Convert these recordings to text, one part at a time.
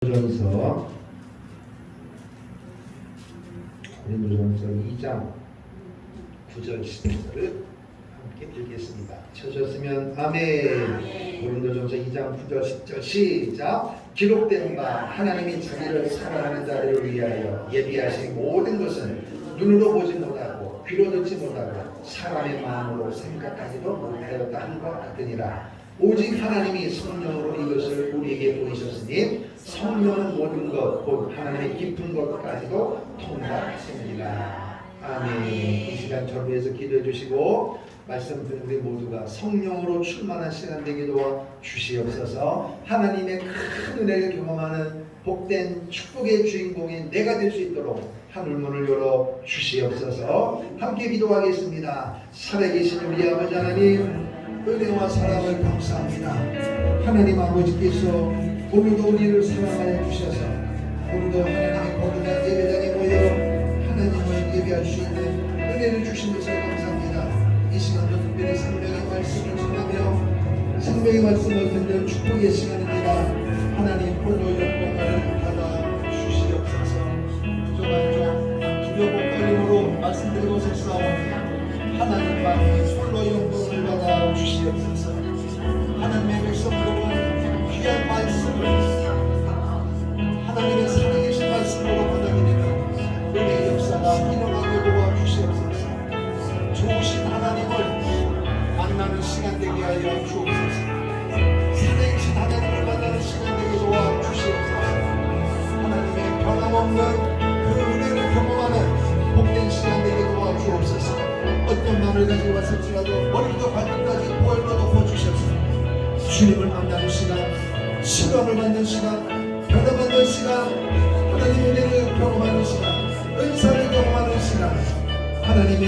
고린도전서 2장 9절 10절을 함께 읽겠습니다. 쳐졌으면 아멘. 고린도전서 2장 9절 10절 시작. 기록된 바 하나님이 자기를 사랑하는 자들을 위하여 예비하신 모든 것은 눈으로 보지 못하고 귀로 듣지 못하고 사람의 마음으로 생각하지도 못하였다 한 것 같으니라. 오직 하나님이 성령으로 이것을 우리에게 보이셨으니 성령은 모든 것 곧 하나님의 깊은 것까지도 통달하십니다. 아멘. 이 시간 저를 위해서 기도해 주시고 말씀 듣는 우리 모두가 성령으로 충만한 시간 되게 도와 주시옵소서. 하나님의 큰 은혜를 경험하는 복된 축복의 주인공인 내가 될 수 있도록 하늘문을 열어 주시옵소서. 함께 기도하겠습니다. 살아계신 우리 아버지 하나님, 은혜와 사랑을 감사합니다. 하나님 아버지께서 오늘도 우리를 사랑하여 주셔서 오늘도 하나님의 거룩한 예배당에 모여 하나님을 예배할 수 있는 은혜를 주신 것을 감사합니다. 이 시간도 특별히 생명의 말씀을 전하며 생명의 말씀을 듣는 축복의 시간입니다. 하나님 홀로 영광을 받아 주시옵소서. 부족한 종 두려워 떨림으로 말씀드리고 섰사오니 하나님만 홀로 영광을 받아 주시옵소서. 하나님의 백성 여러분, 귀한 말씀을 하나님의 살아계신 말씀으로 받아들이는 은혜의 역사가 일어나게 도와주시옵소서. 좋으신 하나님을 만나는 시간 되게 하여 주옵소서. 살아계신 하나님을 만나는 시간 되게 도와주시옵소서. 하나님의 변함없는 그 은혜를 경험하는 복된 시간 되게 도와주옵소서. 어떤 마음을 가지고 왔을지라도 머리부터 발끝까지 보혈로 덮어주셔서 주님을 만나는 시간, 시감을 받는 시간, 변화받는 시간, 하나님의 은혜를 경험하는 시간, 은사를 경험하는 시간, 하나님의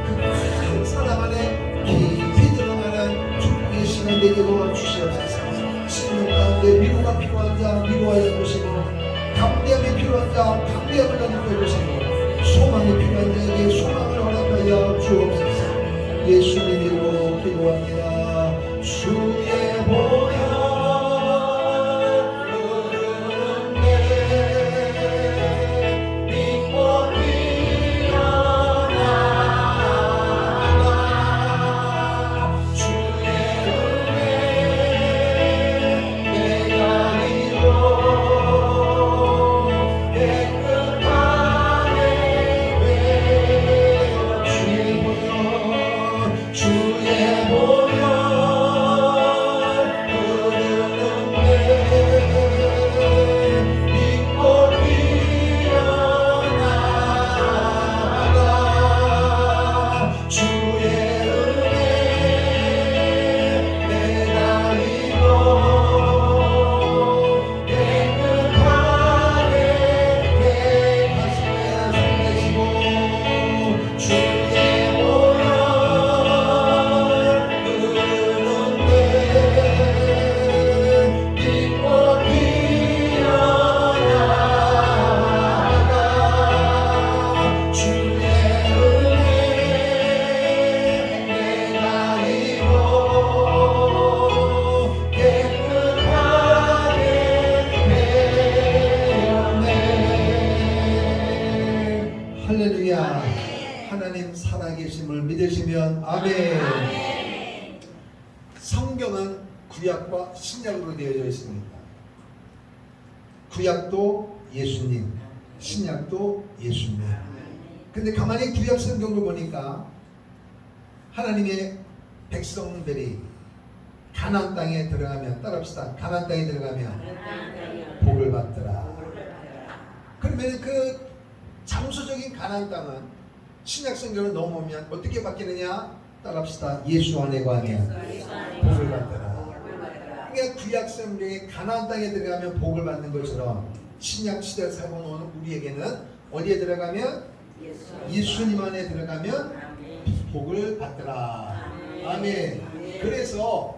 그 큰 사랑 안에 깊이 들어가는 축복의 시간 되게 도와주시옵소서. 생명 가운데 위로가 필요한 자 위로하여 주시고, 담대함이 필요한 자 담대함을 나누어 주시고, 소망이 필요한 자에게 소망을 허락하여 주옵소서. 예수님 이름으로 기도합니다. 주의 보혈 하나님 살아계심을 믿으시면 아멘. 성경은 구약과 신약으로 되어져 있습니다. 구약도 예수님, 신약도 예수님. 근데 가만히 구약 성경을 보니까 하나님의 백성들이 가나안 땅에 들어가면, 따라합시다. 가나안 땅에 들어가면 복을 받더라. 그러면 그 장소적인 가나안 땅은 신약 성경을 넘어오면 어떻게 바뀌느냐? 따라합시다. 예수 안에 관하면 복을 받더라. 그러니까 구약 성경에 가나안 땅에 들어가면 복을 받는 것처럼 신약 시대에 살고 오는 우리에게는 어디에 들어가면 예수님 안에 들어가면 복을 받더라. 아멘. 그래서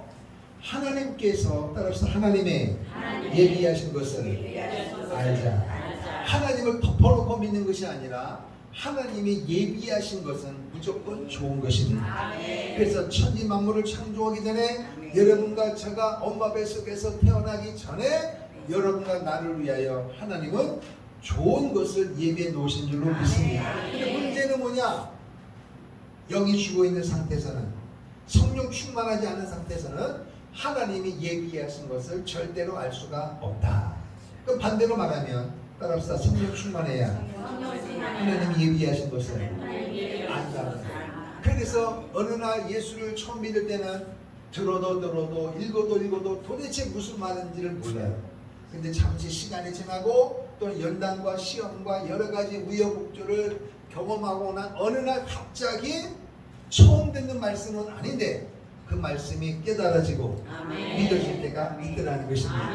하나님께서 따라합시다. 하나님의 예비하신 것을 알자. 하나님을 덮어놓고 믿는 것이 아니라 하나님이 예비하신 것은 무조건 좋은 것입니다. 그래서 천지 만물을 창조하기 전에 여러분과 제가 엄마 뱃속에서 태어나기 전에 여러분과 나를 위하여 하나님은 좋은 것을 예비해 놓으신 줄로 믿습니다. 근데 문제는 뭐냐? 영이 죽어 있는 상태에서는, 성령 충만하지 않은 상태에서는 하나님이 예비하신 것을 절대로 알 수가 없다. 그럼 반대로 말하면 따라합시다. 성령 충만해야 하나님이 예비하신 것을 안다는 거예요. 그래서 어느 날 예수를 처음 믿을 때는 들어도 읽어도 도대체 무슨 말인지를 몰라요. 근데 잠시 시간이 지나고 또 연단과 시험과 여러 가지 우여곡절을 경험하고 난 어느 날 갑자기 처음 듣는 말씀은 아닌데 그 말씀이 깨달아지고 믿어질 때가 있더라는 것입니다.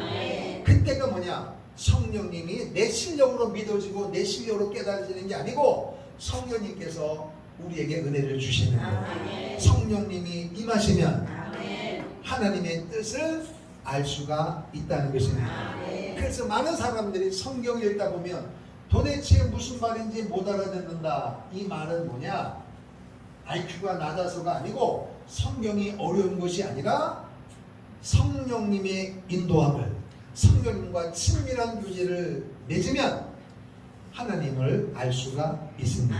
그때가 뭐냐? 성령님이 내 실력으로 믿어지고 내 실력으로 깨달아지는 게 아니고 성령님께서 우리에게 은혜를 주시는 거예요. 성령님이 임하시면 하나님의 뜻을 알 수가 있다는 것입니다. 그래서 많은 사람들이 성경을 읽다 보면 도대체 무슨 말인지 못 알아듣는다. 이 말은 뭐냐? IQ가 낮아서가 아니고 성경이 어려운 것이 아니라 성령님의 인도함을, 성령님과 친밀한 교제를 맺으면 하나님을 알 수가 있습니다.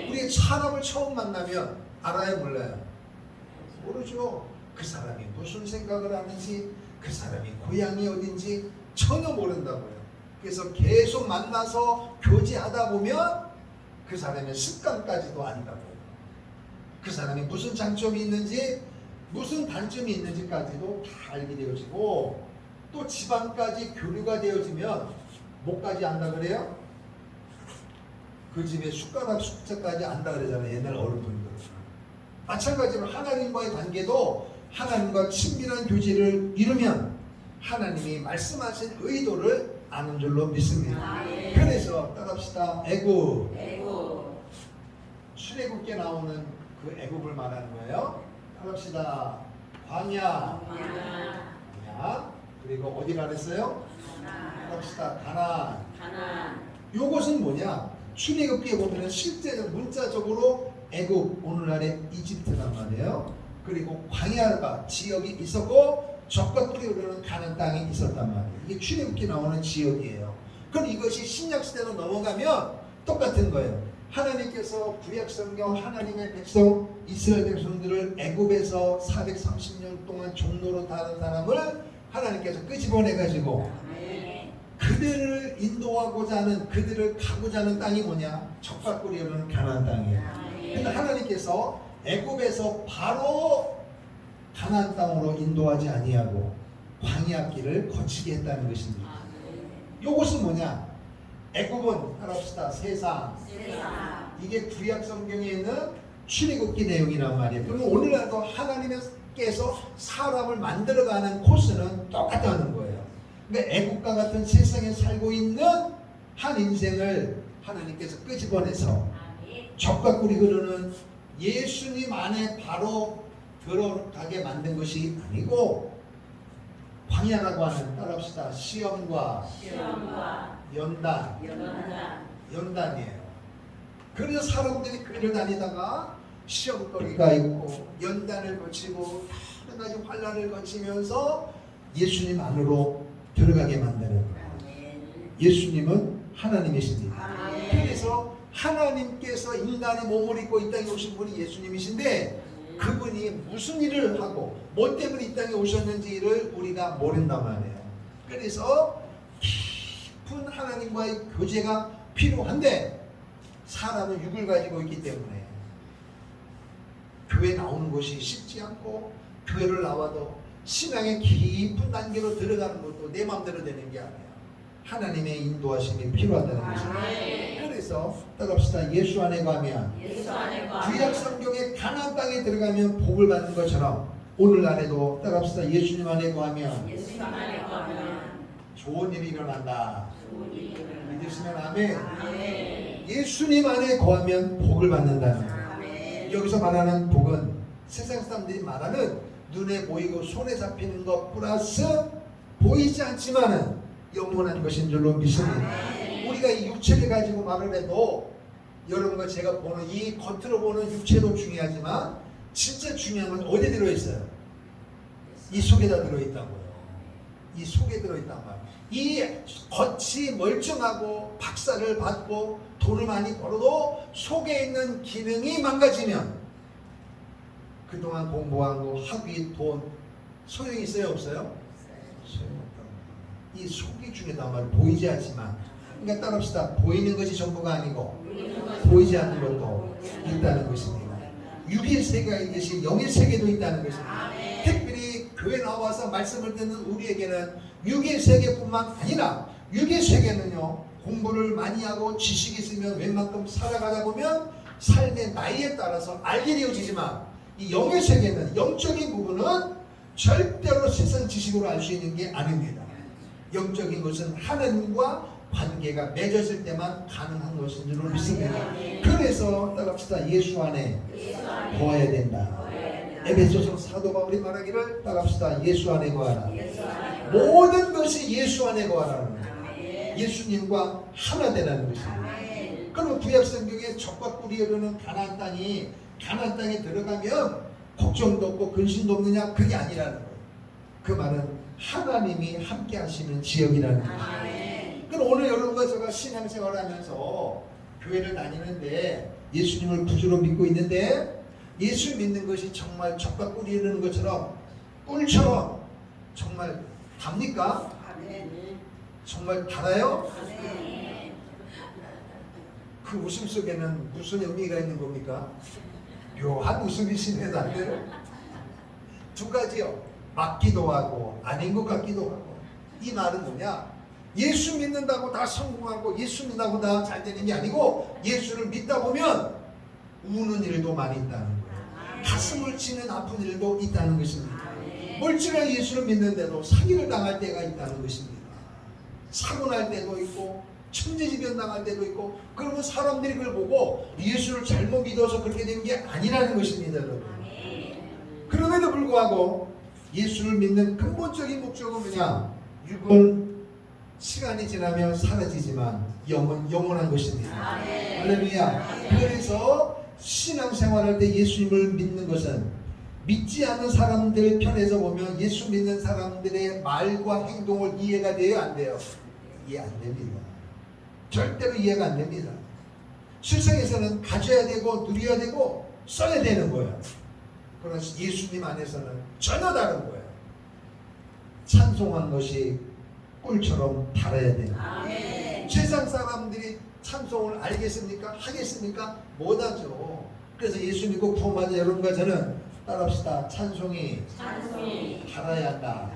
우리 사람을 처음 만나면 알아요, 몰라요? 모르죠. 그 사람이 무슨 생각을 하는지, 그 사람이 고향이 어딘지 전혀 모른다고요. 그래서 계속 만나서 교제하다 보면 그 사람의 습관까지도 안다고요. 그 사람이 무슨 장점이 있는지, 무슨 단점이 있는지까지도 다 알게 되어지고, 또 집안까지 교류가 되어지면 뭐까지 안다 그래요? 그 집의 숟가락 숫자까지 안다 그러잖아요. 옛날 어른분들. 마찬가지로 하나님과의 관계도 하나님과 친밀한 교제를 이루면 하나님이 말씀하신 의도를 아는 줄로 믿습니다. 그래서 따라합시다. 애굽. 출애굽기에 나오는 그 애굽을 말하는 거예요. 따라합시다. 광야. 그리고 어디가 그랬어요? 따라합시다. 가나안. 요것은 뭐냐? 출애굽기에 보면 실제로 문자적으로 애굽, 오늘날의 이집트란 말이에요. 그리고 광야가 지역이 있었고 적과 꿀이 흐르는 가나안 땅이 있었단 말이에요. 이게 출애굽기 나오는 지역이에요. 그럼 이것이 신약 시대로 넘어가면 똑같은 거예요. 하나님께서 구약 성경 하나님의 백성 이스라엘 백성들을 애굽에서 430년 동안 종로로 다른 사람을 하나님께서 끄집어내 가지고 그들을 인도하고자 하는, 그들을 가고자 하는 땅이 뭐냐? 적과 꿀이 흐르는 가나안 땅이에요. 근데 하나님께서 애굽에서 바로 가나안 땅으로 인도하지 아니하고 광야 길을 거치게 했다는 것입니다. 이것은 뭐냐? 애굽은 따라합시다. 세상. 이게 구약 성경에 있는 출애굽기 내용이란 말이에요. 그러면 오늘날도 하나님께서 사람을 만들어가는 코스는 똑같다는 거예요. 그러니까 애국과 같은 세상에 살고 있는 한 인생을 하나님께서 끄집어내서 적과 꿀이 흐르는 예수님 안에 바로 들어가게 만든 것이 아니고 광야라고 하는, 따라합시다. 시험과 연단이에요. 그래서 사람들이 그를 다니다가 시험거리가 있고 연단을 거치고 여러 가지 환난을 거치면서 예수님 안으로 들어가게 만드는 거예요. 예수님은 하나님이십니다. 그래서 하나님께서 인간의 몸을 입고 이 땅에 오신 분이 예수님이신데 그분이 무슨 일을 하고 뭐 때문에 이 땅에 오셨는지를 우리가 모른단 말이에요. 그래서 깊은 하나님과의 교제가 필요한데 사람은 육을 가지고 있기 때문에 교회 나오는 것이 쉽지 않고 교회를 나와도 신앙의 깊은 단계로 들어가는 것도 내 마음대로 되는 게 아니에요. 하나님의 인도하심이 필요하다는 것입니다. 그래서 따라합시다. 예수 안에 가면 구약 성경의 가나안 땅에 들어가면 복을 받는 것처럼 오늘날에도 따라합시다. 예수님 안에 가면 좋은 일이 일어난다. 믿으시면 아멘. 예수님 안에 거하면 복을 받는다는 거예요. 여기서 말하는 복은 세상 사람들이 말하는 눈에 보이고 손에 잡히는 것 플러스 보이지 않지만은 영원한 것인 줄로 믿습니다. 우리가 이 육체를 가지고 말을 해도 여러분과 제가 보는 이 겉으로 보는 육체도 중요하지만 진짜 중요한 건 어디에 들어있어요? 이 속에다 들어있다고요. 이 속에 들어있단 말이에요. 이 겉이 멀쩡하고 박사를 받고 돈을 많이 벌어도 속에 있는 기능이 망가지면 그동안 공부한 거, 학위, 돈 소용이 있어요? 없어요? 소용없다. 이 속이 중요하단 말이에요. 보이지 않지만. 그러니까 따라합시다. 보이는 것이 전부가 아니고 보이지 않는 것도 있다는 것입니다. 육의 세계가 있듯이 영의 세계도 있다는 것입니다. 특별히 교회 나와서 말씀을 듣는 우리에게는 육의 세계뿐만 아니라 육의 세계는요, 공부를 많이 하고 지식이 있으면 웬만큼 살아가다 보면 삶의 나이에 따라서 알게 되어지지만 이 영의 세계는, 영적인 부분은 절대로 세상 지식으로 알 수 있는 게 아닙니다. 영적인 것은 하나님과 관계가 맺어질 때만 가능한 것인 줄 믿습니다. 그래서 따라합시다. 예수 안에 거해야 된다. 에베소서 사도 바울이 말하기를 따라합시다. 예수 안에 거하라. 모든 것이 예수 안에 거하라는 거예요. 예수님과 하나 되라는 것입니다. 그럼 구약 성경에 적과 꿀이 흐르는 가나안 땅에 들어가면 걱정도 없고 근심도 없느냐? 그게 아니라는 거예요. 그 말은 하나님이 함께 하시는 지역이라는 거예요. 그럼 오늘 여러분과 제가 신앙생활을 하면서 교회를 다니는데 예수님을 구주로 믿고 있는데 예수 믿는 것이 정말 적과 꿀이 흐르는 것처럼 꿀처럼 정말 답니까? 정말 달아요? 그 웃음 속에는 무슨 의미가 있는 겁니까? 묘한 웃음이시네 다들. 두 가지요. 맞기도 하고 아닌 것 같기도 하고. 이 말은 뭐냐? 예수 믿는다고 다 성공하고 예수 믿는다고 다 잘 되는 게 아니고 예수를 믿다 보면 우는 일도 많이 있다는 거예요. 가슴을 치는 아픈 일도 있다는 것입니다. 멀쩡한 예수를 믿는데도 사기를 당할 때가 있다는 것입니다. 사고 날 때도 있고 천재지변 당할 때도 있고. 그러면 사람들이 그걸 보고 예수를 잘못 믿어서 그렇게 된 게 아니라는 것입니다, 여러분. 그럼에도 불구하고 예수를 믿는 근본적인 목적은 뭐냐? 육은 시간이 지나면 사라지지만 영은 영원한 것입니다. 할렐루야. 그래서 신앙생활할 때 예수님을 믿는 것은 믿지 않는 사람들 편에서 보면 예수 믿는 사람들의 말과 행동을 이해가 돼요? 안 돼요? 이해 안 됩니다. 절대로 이해가 안 됩니다. 세상에서는 가져야 되고 누려야 되고 써야 되는 거예요. 그러나 예수님 안에서는 전혀 다른 거예요. 찬송한 것이 꿀처럼 달아야 됩니다. 세상 사람들이 찬송을 알겠습니까? 하겠습니까? 못하죠. 그래서 예수 믿고 구원받은 여러분과 저는 따라합시다. 찬송이 달아야 한다.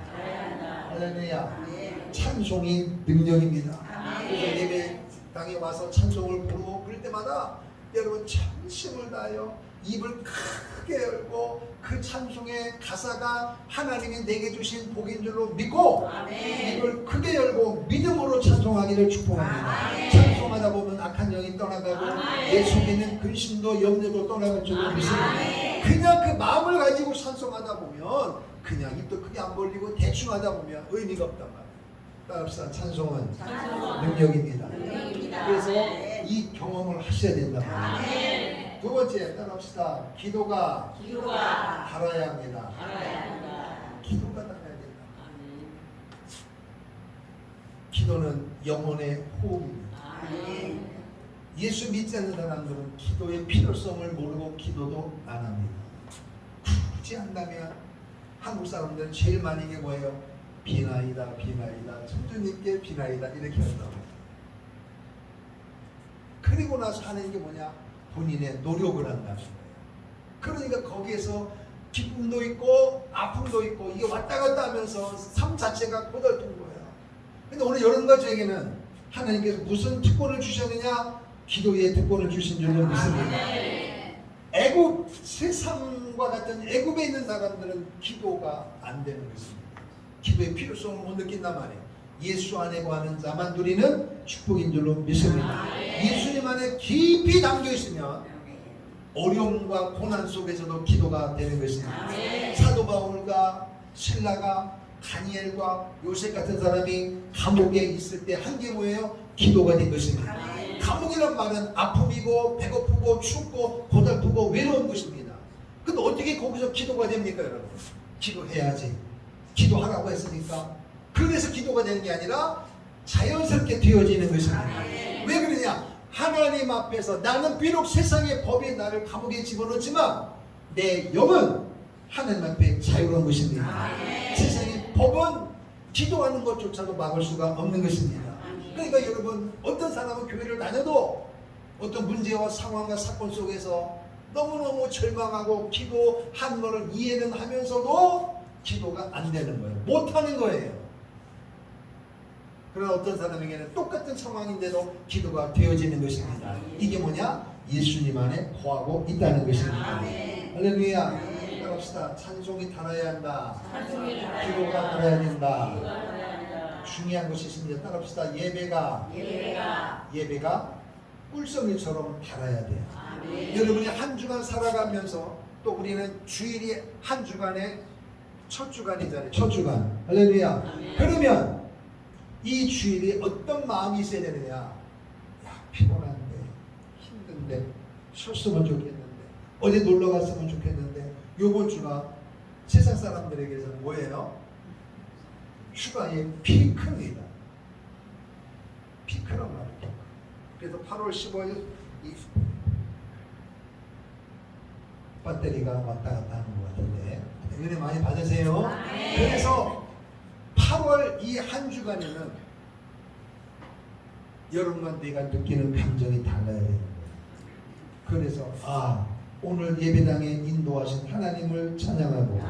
할렐루야. 찬송이 능력입니다. 그래서 예배 당에 와서 찬송을 부르고 그럴 때마다 여러분 전심을 다하여 입을 크게 열고 그 찬송의 가사가 하나님이 내게 주신 복인 줄로 믿고 입을 크게 열고 믿음으로 찬송하기를 축복합니다. 찬송하다 보면 악한 영이 떠나가고 내 속에 있는 근심도 염려도 떠나갈 줄로 믿습니다. 그냥 그 마음을 가지고 찬송하다 보면 그냥 입도 크게 안 벌리고 대충 하다 보면 의미가 없단 말이에요. 따라합시다. 찬송은 능력입니다. 그래서 이 경험을 하셔야 된단 말이에요. 두 번째 따라합시다. 기도가 달아야 합니다. 기도가 달아야 된다. 기도는 영혼의 호흡입니다. 예수 믿지 않는 사람들은 기도의 필요성을 모르고 기도도 안 합니다. 굳이 한다면 한국 사람들은 제일 많이 게 뭐예요? 비나이다 천주님께 비나이다 이렇게 한다고. 그리고 나서 하는 게 뭐냐? 본인의 노력을 한다는 거예요. 그러니까 거기에서 기쁨도 있고 아픔도 있고 이게 왔다 갔다 하면서 삶 자체가 고달픈 거예요. 근데 오늘 여러분과 저에게는 하나님께서 무슨 특권을 주셨느냐? 기도의 특권을 주신 줄로 믿습니다. 애굽, 세상과 같은 애굽에 있는 사람들은 기도가 안 되는 것입니다. 기도의 필요성을 못 느낀단 말이에요. 예수 안에 거하는 자만 누리는 축복인 줄로 믿습니다. 예수님 안에 깊이 담겨 있으면 어려움과 고난 속에서도 기도가 되는 것입니다. 사도 바울과 신라가 다니엘과 요셉 같은 사람이 감옥에 있을 때 한 게 뭐예요? 기도가 된 것입니다. 감옥이란 말은 아픔이고 배고프고 춥고 고달프고 외로운 것입니다. 근데 어떻게 거기서 기도가 됩니까, 여러분? 기도해야지. 기도하라고 했으니까 그래서 기도가 되는 게 아니라 자연스럽게 되어지는 것입니다. 왜 그러냐? 하나님 앞에서 나는 비록 세상의 법이 나를 감옥에 집어넣지만 내 영은 하나님 앞에 자유로운 것입니다. 세상의 법은 기도하는 것조차도 막을 수가 없는 것입니다. 그러니까 여러분, 어떤 사람은 교회를 다녀도 어떤 문제와 상황과 사건 속에서 너무너무 절망하고 기도한 것을 이해는 하면서도 기도가 안 되는 거예요. 못하는 거예요. 그러나 어떤 사람에게는 똑같은 상황인데도 기도가 되어지는 것입니다. 이게 뭐냐? 예수님 안에 거하고 있다는 것입니다. 할렐루야. 따라합시다. 찬송이 달아야 한다. 기도가 달아야 된다. 중요한 것이 있습니다. 따라합시다. 예배가 꿀성이처럼 달아야 돼요. 여러분이 한 주간 살아가면서 또 우리는 주일이 한 주간의 첫 주간이잖아요. 첫 주간. 할렐루야. 그러면 이 주일이 어떤 마음이 있어야 되느냐? 야, 피곤한데, 힘든데, 쉬었으면 좋겠는데, 어디 놀러 갔으면 좋겠는데, 요번 주가 세상 사람들에게서 뭐예요? 휴가의 피크입니다. 피크란 말이에요. 그래서 8월 15일 이 배터리가 왔다 갔다 하는 것 같은데 은혜 많이 받으세요. 그래서 8월 이 한 주간에는 여러분과 내가 느끼는 감정이 달라야 되는 거예요. 그래서 오늘 예배당에 인도하신 하나님을 찬양하고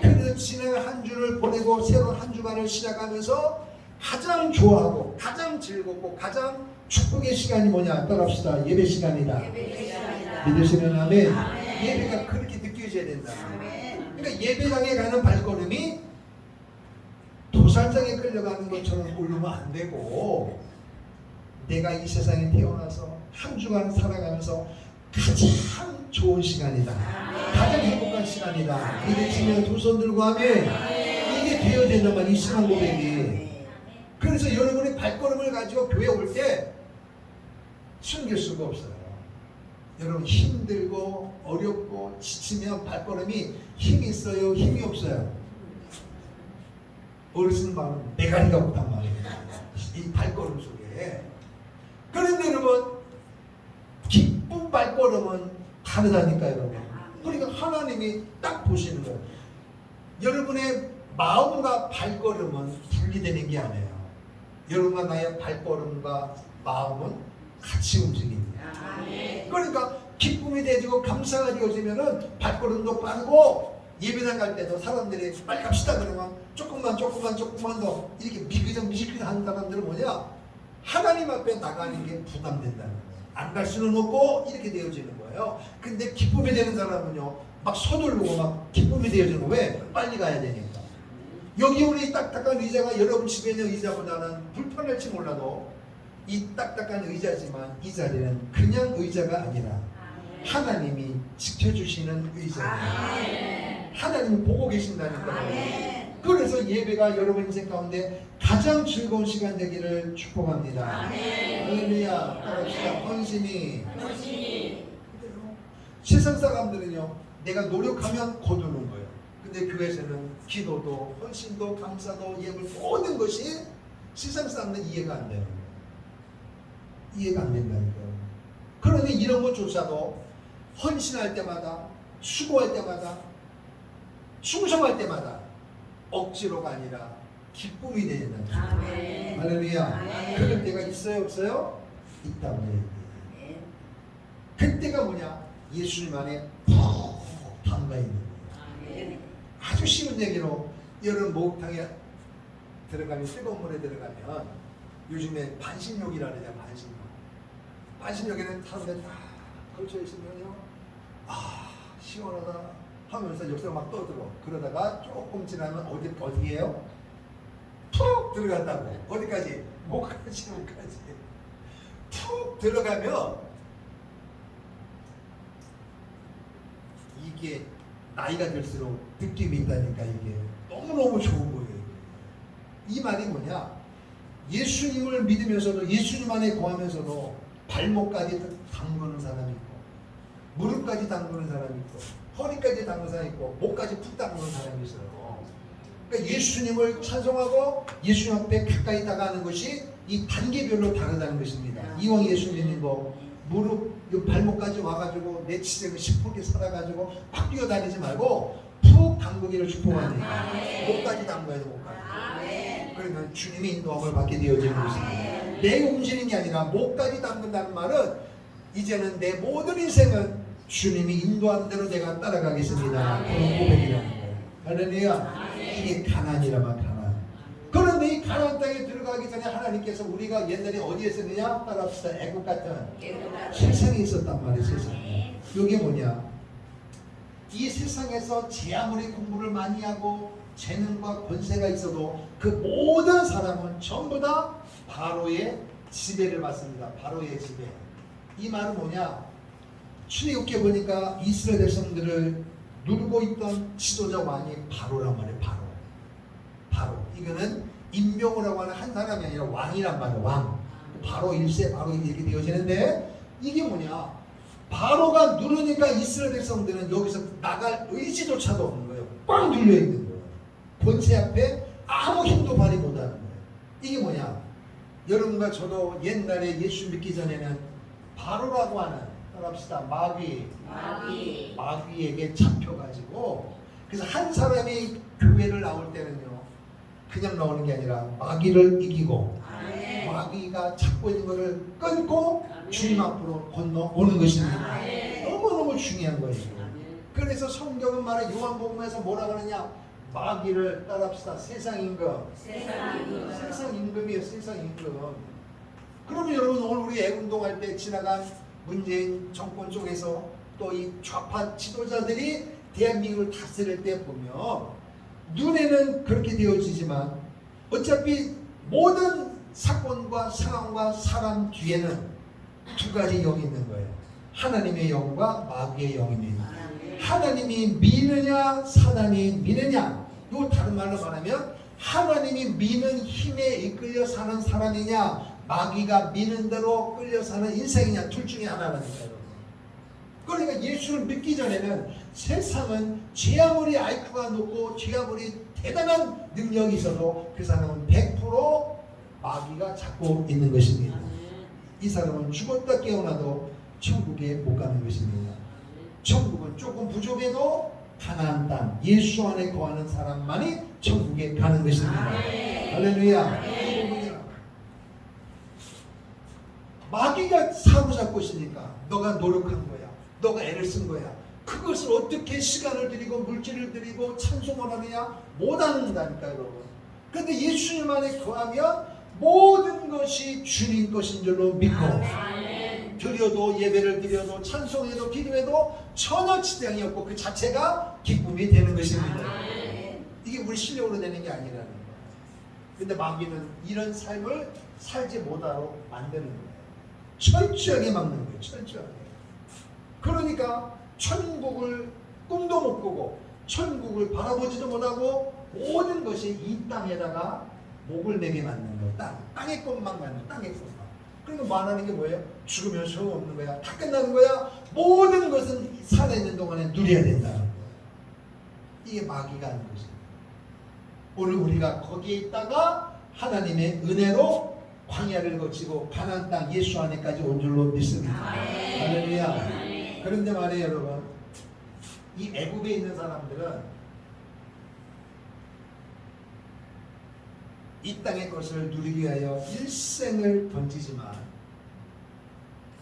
그 지난 한 주를 보내고 새로운 한 주간을 시작하면서 가장 좋아하고 가장 즐겁고 가장 축복의 시간이 뭐냐? 따라합시다. 예배 시간이다. 믿으시면 아멘. 예배가 그렇게 느껴져야 된다. 그러니까 예배당에 가는 발걸음이 도살장에 끌려가는 것처럼 오르면 안 되고, 내가 이 세상에 태어나서 한 주간 살아가면서 가장 좋은 시간이다. 가장 행복한 시간이다. 믿으시면 두 손 들고 하면 이게 되어야 된단 말이야. 이 시간 고백이. 그래서 여러분이 발걸음을 가지고 교회 올 때 숨길 수가 없어요. 여러분 힘들고 어렵고 지치면 발걸음이 힘이 있어요? 힘이 없어요? 어르신 말은 메가리가 없단 말이에요. 이 발걸음 속에. 그런데 여러분 기쁜 발걸음은 다르다니까요. 여러분. 그러니까 하나님이 딱 보시는 거예요. 여러분의 마음과 발걸음은 분리되는 게 아니에요. 여러분과 나의 발걸음과 마음은 같이 움직입니다. 그러니까 기쁨이 되어지고 감사가 되어지면은 발걸음도 빠르고, 예배당 갈 때도 사람들이 빨리 갑시다 그러면 조금만 더 이렇게 미기적 하는 사람들은 뭐냐? 하나님 앞에 나가는 게 부담된다는 거예요. 안 갈 수는 없고 이렇게 되어지는 거예요. 근데 기쁨이 되는 사람은요, 막 서두르고 막 기쁨이 되어지는 거예요. 왜? 빨리 가야 되니까. 여기 우리 딱딱한 의자가 여러분 집에 있는 의자보다는 불편할지 몰라도 이 딱딱한 의자지만 이 자리는 그냥 의자가 아니라 하나님이 지켜주시는 의자예요. 하나님이 보고 계신다니까요. 그래서 예배가 여러분 인생 가운데 가장 즐거운 시간 되기를 축복합니다. 할렐루야. 따라합시다. 헌신이. 세상 사람들은요, 내가 노력하면 거두는 거예요. 근데 교회에서는 기도도 헌신도 감사도 예물 모든 것이 세상 사람들은 이해가 안 되는 거예요. 이해가 안 된다니까요. 그런데 이런 것조차도 헌신할 때마다, 수고할 때마다, 충성할 때마다 억지로가 아니라 기쁨이 되는 거예요. 할렐루야. 그럴 때가 있어요, 없어요? 있다고 얘기해요. 그때가 뭐냐? 예수님 안에 푹 담가 있는 거예요. 아주 쉬운 얘기로, 여름 목욕탕에 들어가면, 뜨거운 물에 들어가면 요즘에 반신욕이라 그러잖아요. 반신욕에는 사람들이 다 걸쳐 있으면요, 시원하다 하면서 역사가 막 떠들어. 그러다가 조금 지나면 어디예요? 푹 들어간다고. 어디까지? 목까지. 푹 들어가면 이게 나이가 들수록 느낌이 있다니까. 이게 너무너무 좋은 거예요. 이 말이 뭐냐? 예수님을 믿으면서도, 예수님 안에 거하면서도 발목까지 담그는 사람이 있고, 무릎까지 담그는 사람이 있고, 허리까지 담그는 사람이 있고, 목까지 푹 담그는 사람이 있어요. 그러니까 예수님을 찬송하고 예수님 앞에 가까이 다가가는 것이 이 단계별로 다르다는 것입니다. 이왕 예수 믿는 거 무릎 요 발목까지 와가지고 내 치색을 시퍼게 살아가지고 막 뛰어다니지 말고 푹 담그기를 축복합니다. 목까지 담가야 돼. 목까지. 그러면 주님의 인도함을 받게 되어지는 것입니다. 내 움직이는 게 아니라 목까지 담근다는 말은 이제는 내 모든 인생은 주님이 인도하는 대로 내가 따라가겠습니다. 그런 고백이라는 거예요. 할렐루야. 이게 가난이라면 가난. 그런데 이 가나안 땅에 들어가기 전에 하나님께서 우리가 옛날에 어디에 있었느냐? 따라합시다. 애국 같은 세상에 있었단 말이에요. 세상에. 이게 뭐냐? 이 세상에서 제 아무리 공부를 많이 하고 재능과 권세가 있어도 그 모든 사람은 전부 다 바로의 지배를 받습니다. 바로의 지배. 이 말은 뭐냐? 출애굽기에 보니까 이스라엘 백성들을 누르고 있던 지도자 왕이 바로란 말이에요. 바로. 이거는 임병우라고 하는 한 사람이 아니라 왕이란 말이에요. 왕. 바로 1세 바로 이렇게 되어지는데 이게 뭐냐? 바로가 누르니까 이스라엘 백성들은 여기서 나갈 의지조차도 없는 거예요. 꽉 눌려 있는 거예요. 권세 앞에 아무 힘도 발휘 못하는 거예요. 이게 뭐냐? 여러분과 저도 옛날에 예수 믿기 전에는 바로라고 하는 따라합시다. 마귀에게 잡혀가지고 그래서 한 사람이 교회를 나올 때는요 그냥 나오는 게 아니라 마귀를 이기고 마귀가 잡고 있는 것을 끊고 주님 앞으로 건너오는 것입니다. 너무너무 중요한 거예요. 그래서 성경은 말해 요한복음에서 뭐라 그러냐? 마귀를 따라합시다. 세상 임금이에요. 세상 임금. 그러면 여러분 오늘 우리 애운동할 때 지나간 문재인 정권 쪽에서 또 이 좌파 지도자들이 대한민국을 다스릴 때 보면 눈에는 그렇게 되어지지만 어차피 모든 사건과 상황과 사람 뒤에는 두 가지 영이 있는 거예요. 하나님의 영과 마귀의 영입니다. 하나님이 미느냐 사단이 미느냐. 요 다른 말로 말하면 하나님이 미는 힘에 이끌려 사는 사람이냐 마귀가 미는 대로 끌려 사는 인생이냐 둘 중에 하나라니까요. 그러니까 예수를 믿기 전에는 세상은 제 아무리 IQ가 높고 제 아무리 대단한 능력이 있어도 그 사람은 100% 마귀가 잡고 있는 것입니다. 이 사람은 죽었다 깨어나도 천국에 못 가는 것입니다. 천국은 조금 부족해도 가나안 땅 예수 안에 거하는 사람만이 천국에 가는 것입니다. 할렐루야. 마귀가 사로잡고 있으니까 너가 노력한 거야. 너가 애를 쓴 거야. 그것을 어떻게 시간을 들이고 물질을 들이고 찬송을 하느냐? 못한다니까 여러분. 그런데 예수님 안에 거하면 모든 것이 주님 것인 줄로 믿고 드려도 예배를 드려도 찬송해도 기도해도 전혀 지장이 없고 그 자체가 기쁨이 되는 것입니다. 이게 우리 실력으로 되는 게 아니라는 거예요. 그런데 마귀는 이런 삶을 살지 못하도록 만드는 거예요. 철저하게 막는 거예요. 철저하게. 그러니까 천국을 꿈도 못 꾸고 천국을 바라보지도 못하고 모든 것이 이 땅에다가 목을 내게 만든 거예요. 땅의 것만 갖는 땅의 것만. 그러면 말하는 게 뭐예요? 죽으면 소용없는 거야. 다 끝나는 거야. 모든 것은 살아있는 동안에 누려야 된다는 거예요. 이게 마귀가 하는 것입니다. 오늘 우리가 거기에 있다가 하나님의 은혜로 광야를 거치고 가나안 땅 예수 안에까지 온 줄로 믿습니다. 할렐루야. 그런데 말이에요 여러분, 이 애굽에 있는 사람들은 이 땅의 것을 누리기 위하여 일생을 던지지만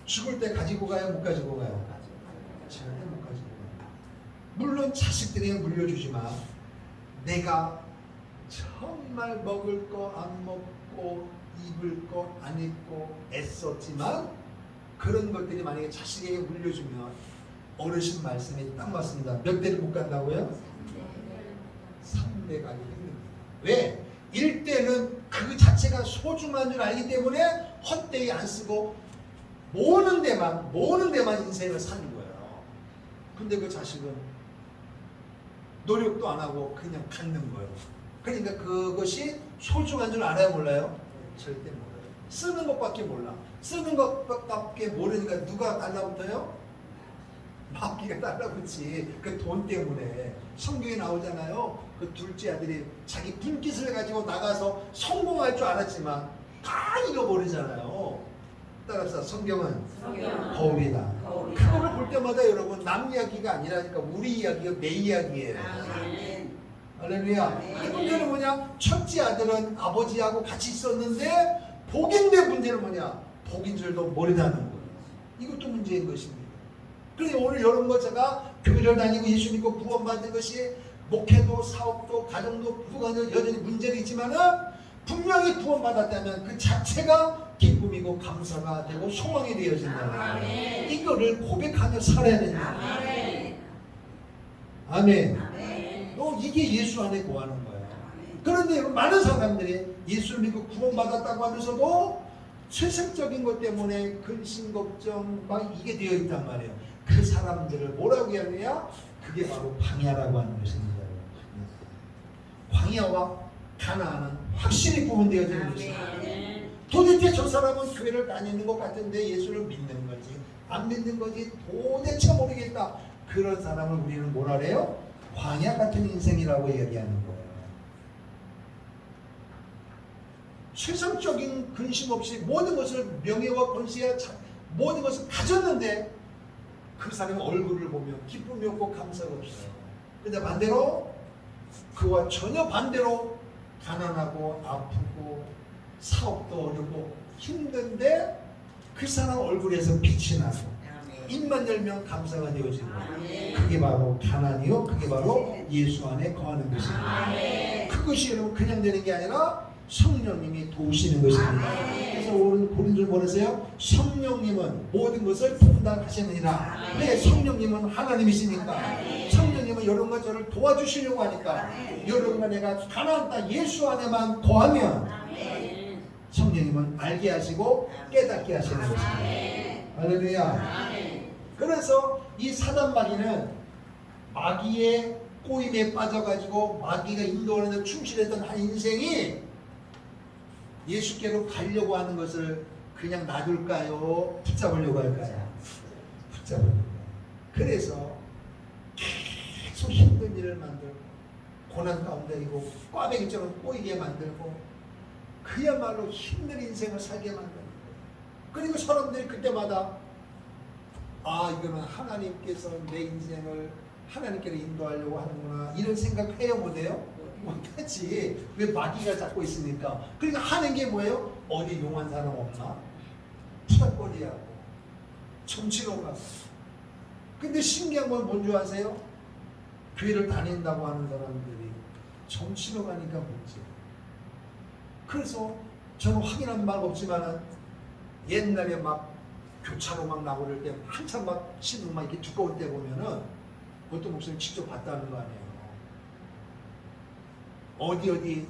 죽을 때 가지고 가요? 못 가지고 가요? 절대 못 가지고 가요. 물론 자식들에게 물려주지만 내가 정말 먹을 거 안 먹고 입을 거 안 입고 애썼지만 그런 것들이 만약에 자식에게 물려주면 어르신 말씀이 딱 맞습니다. 몇 대를 못 간다고요? 3대 가기 힘듭니다. 왜? 1대는 그 자체가 소중한 줄 알기 때문에 헛되이 안 쓰고 모으는 데만 인생을 사는 거예요. 근데 그 자식은 노력도 안 하고 그냥 갖는 거예요. 그러니까 그것이 소중한 줄 알아요, 몰라요? 절대 몰라요. 쓰는 것밖에 몰라. 쓰는 것밖에 모르니까 누가 달라붙어요? 마귀가 달라붙지. 그 돈 때문에. 성경에 나오잖아요. 그 둘째 아들이 자기 분깃을 가지고 나가서 성공할 줄 알았지만 다 잃어버리잖아요. 따라서 성경은 거울이다. 그거를 볼 때마다 여러분 남 이야기가 아니라니까 우리 이야기가 내 이야기예요. 할렐루야. 문제는 뭐냐? 첫째 아들은 아버지하고 같이 있었는데 복인데 문제는 뭐냐? 복인 줄도 모르다는 거예요. 이것도 문제인 것입니다. 그런데 오늘 이런 거 제가 교회를 다니고 예수 믿고 구원받는 것이 목회도 사업도 가정도 부부간도 여전히 문제가 있지만은 분명히 구원받았다면 그 자체가 기쁨이고 감사가 되고 소망이 되어진다는 거예요. 이거를 고백하며 살아야 된다. 아멘. 이게 예수 안에 거하는 거예요. 그런데 많은 사람들이 예수를 믿고 구원받았다고 하면서도 세상적인 것 때문에 근심 걱정 막 이게 되어 있단 말이에요. 그 사람들을 뭐라고 하느냐? 그게 바로 광야라고 하는 것입니다. 광야와 가나안은 확실히 구분되어지는 것입니다. 도대체 저 사람은 교회를 다니는 것 같은데 예수를 믿는 건지 안 믿는 건지 도대체 모르겠다. 그런 사람을 우리는 뭐라 그래요? 광야 같은 인생이라고 얘기하는 거예요. 세상적인 근심 없이 모든 것을 명예와 권세와 모든 것을 가졌는데 그 사람의 얼굴을 보면 기쁨이 없고 감사가 없어요. 근데 반대로 그와 전혀 반대로 가난하고 아프고 사업도 어렵고 힘든데 그 사람 얼굴에서 빛이 나고 입만 열면 감사가 되어지고 그게 바로 가난이요. 그게 바로 예수 안에 거하는 것입니다. 그것이 여러분 그냥 되는 게 아니라 성령님이 도우시는 것입니다. 그래서 오늘 고린도를 보내세요. 성령님은 모든 것을 분담하시느니라. 왜? 성령님은 하나님이시니까. 성령님은 이런 것 저를 도와주시려고 하니까 여러분과 내가 가나안 땅 예수 안에만 거하면 성령님은 알게 하시고 깨닫게 하시는 것입니다. 할렐루야. 그래서 이 사단 마귀는 마귀의 꼬임에 빠져가지고 마귀가 인도하는 데 충실했던 한 인생이 예수께로 가려고 하는 것을 그냥 놔둘까요? 붙잡으려고 할까요? 붙잡으려고 해요. 그래서 계속 힘든 일을 만들고 고난 가운데 이고 꽈배기처럼 꼬이게 만들고 그야말로 힘든 인생을 살게 만드는 거예요. 그리고 사람들이 그때마다 이거는 하나님께서 내 인생을 하나님께로 인도하려고 하는구나 이런 생각해요 못해요? 못하지. 왜 마귀가 잡고 있으니까. 그러니까 하는 게 뭐예요? 어디 용한 사람 없나? 푸닥거리하고 정치로 가고. 근데 신기한 건 뭔지 아세요? 교회를 다닌다고 하는 사람들이 정치로 가니까 뭐지? 그래서 저는 확인한 바가 없지만은 옛날에 막 교차로 막 나고 그럴 때 한참 막 신문 막 이렇게 두꺼울 때 보면은 그것도 목사님 직접 봤다는 거 아니에요. 어디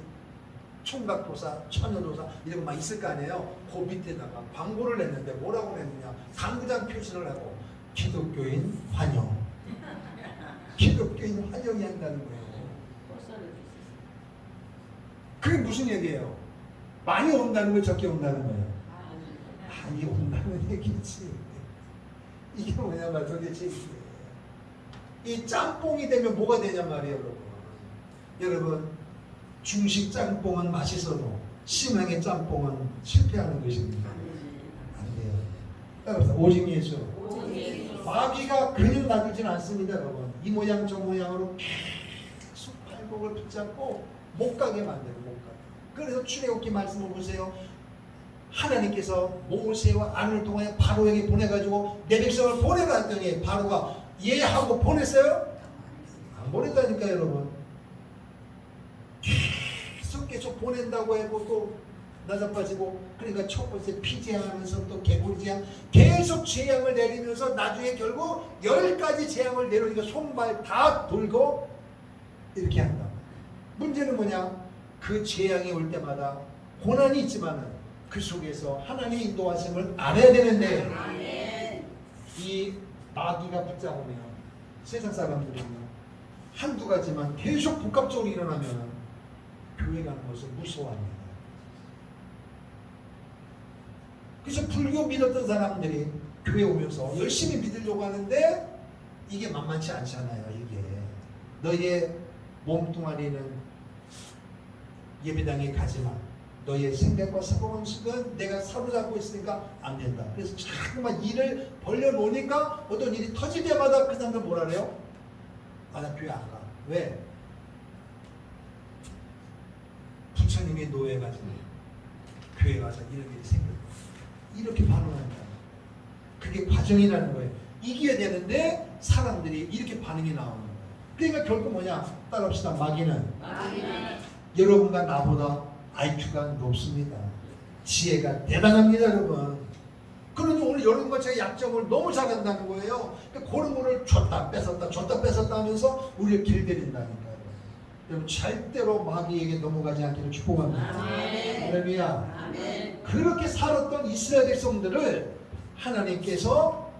총각도사, 처녀도사 이런 거 막 있을 거 아니에요. 그 밑에다가 광고를 냈는데 뭐라고 냈느냐. 당구장 표시를 하고 기독교인 환영. 기독교인 환영이 한다는 거예요. 그게 무슨 얘기예요? 많이 온다는 거 적게 온다는 거예요. 많이 온다는 얘기지. 이게 뭐냐면 도대체 이 짬뽕이 되면 뭐가 되냐 말이에요, 여러분. 여러분 중식 짬뽕은 맛있어도 신앙의 짬뽕은 실패하는 것입니다. 안 돼요. 따라서 오직 예수. 마귀가 그냥 놔두지는 않습니다, 여러분. 이 모양 저 모양으로 계속 발목을 붙잡고 못 가게 만들고 못 가게. 그래서 출애굽기 말씀을 보세요. 하나님께서 모세와 아론을 통하여 바로에게 보내가지고 내 백성을 보내라 했더니 바로가 예 하고 보냈어요? 안 보냈다니까요, 여러분. 계속 보낸다고 하고 또 나자빠지고 그러니까 첫 번째 피재앙하면서 또 개구리재앙 계속 재앙을 내리면서 나중에 결국 10가지 재앙을 내리니까 손발 다 돌고 이렇게 한다. 문제는 뭐냐? 그 재앙이 올 때마다 고난이 있지만은 그 속에서 하나님의 인도하심을 알아야 되는데 이 마귀가 붙잡으면 세상 사람들은요 한두 가지만 계속 복합적으로 일어나면 교회 가는 것을 무서워합니다. 그래서 불교 믿었던 사람들이 교회 오면서 열심히 믿으려고 하는데 이게 만만치 않잖아요. 이게 너의 몸뚱아리는 예배당에 가지마. 너의 생각과 사고방식은 내가 사로잡고 있으니까 안 된다. 그래서 자꾸만 일을 벌려놓으니까 어떤 일이 터질 때마다 그 사람들 뭐라 그래요? 아, 나 교회 안 가. 왜? 부처님이 노예가지고 교회 가서 이런 일이 생겨. 이렇게 반응한다. 그게 과정이라는 거예요. 이겨야 되는데 사람들이 이렇게 반응이 나오는 거예요. 그러니까 결국 뭐냐? 따라합시다. 마귀는 여러분과 나보다 IQ가 높습니다. 지혜가 대단합니다, 여러분. 그러니 오늘 여러분과 제가 약점을 너무 잘한다는 거예요. 그러니까 그런 거를 줬다 뺐었다 하면서 우리를 길들인다니까요. 여러분 절대로 마귀에게 넘어가지 않기를 축복합니다. 할렐루야. 그렇게 살았던 이스라엘 백성들을 하나님께서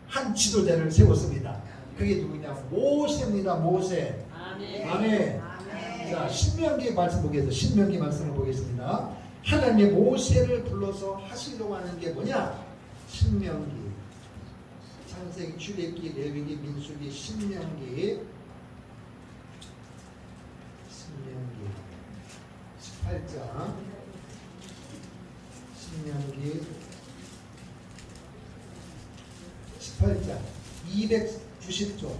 한 지도자를 세웠습니다. 그게 누구냐? 모세입니다. 모세. 아멘. 자, 신명기 말씀 보겠습니다. 신명기 말씀을 보겠습니다. 하나님의 모세를 불러서 하시려고 하는 게 뭐냐? 신명기, 창세기, 출애굽기, 레위기, 민수기, 신명기 18장, 신명기 18장 290쪽,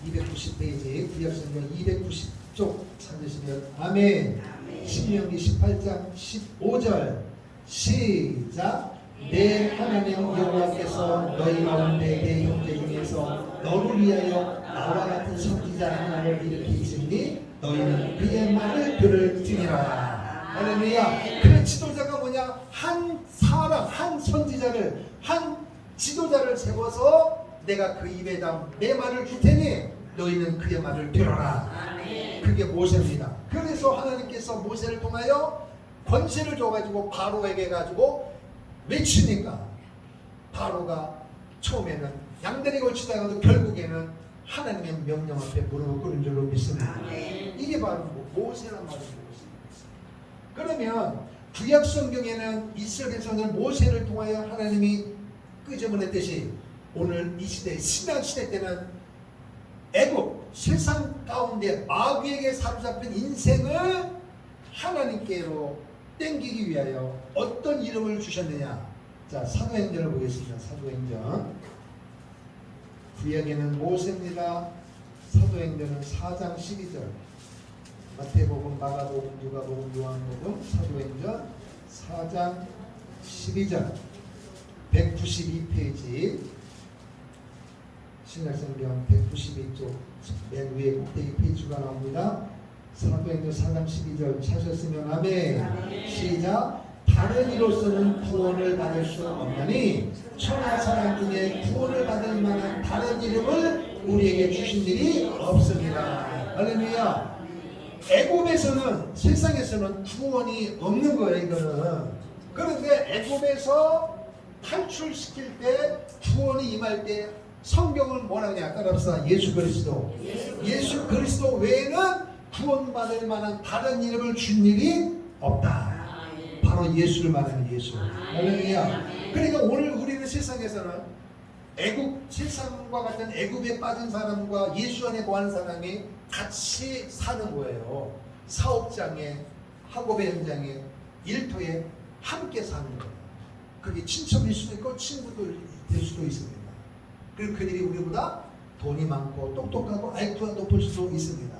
290페이지, 구약성경 290쪽 찾으시면 아멘. 신명기 18장 15절 시작. 내 하나님 여호와께서 너희 가운데 내 형제 중에서 너를 위하여 나와 같은 선지자 하나를 일으키시니 너희는 그의 말을 들을지니라. 할렐루야. 그 지도자가 뭐냐? 한 사람, 한 선지자를, 한 지도자를 세워서 내가 그 입에다 내 말을 줄 테니 너희는 그의 말을 들어라. 그게 모세입니다. 그래서 하나님께서 모세를 통하여 권세를 줘가지고 바로에게 가지고 외치니까 바로가 처음에는 양다리 걸치다가도 결국에는 하나님의 명령 앞에 무릎을 꿇은 줄로 믿습니다. 이게 바로 모세란 말을 보고 있습니다. 그러면 구약 성경에는 이스라엘 백성들 모세를 통하여 하나님이 끄집어냈듯이 오늘 이 시대, 신약 시대 때는 애국, 세상 가운데 마귀에게 사로잡힌 인생을 하나님께로 땡기기 위하여 어떤 이름을 주셨느냐? 자, 사도행전을 보겠습니다. 사도행전. 구약에는 모세입니다. 사도행전은 4장 12절. 마태복음, 마가복음, 누가복음, 요한복음, 사도행전 4장 12절. 192페이지. 신약성경 192쪽 맨 위에 꼭대기 페이지가 나옵니다. 사도행전 4장 12절 찾으셨으면 아멘. 시작. 다른 이로서는 구원을 받을 수 없나니 천하 사람 중에 구원을 받을 만한 다른 이름을 우리에게 주신 일이 없습니다. 할렐루야. 애굽에서는, 세상에서는 구원이 없는 거예요. 이거는. 그런데 애굽에서 탈출시킬 때, 구원이 임할 때 성경은 뭐라고 하냐? 따라합시다. 예수 그리스도. 예수 그리스도 외에는 구원받을 만한 다른 이름을 준 일이 없다. 바로 예수를 말하는 예수. 할렐루야. 그러니까 오늘 우리는 세상에서는 애굽, 세상과 같은 애굽에 빠진 사람과 예수 안에 거하는 사람이 같이 사는 거예요. 사업장에, 학업의 현장에, 일터에 함께 사는 거예요. 그게 친척일 수도 있고 친구들 될 수도 있습니다. 그리고 그들이 우리보다 돈이 많고 똑똑하고 IQ가 높을 수도 있습니다.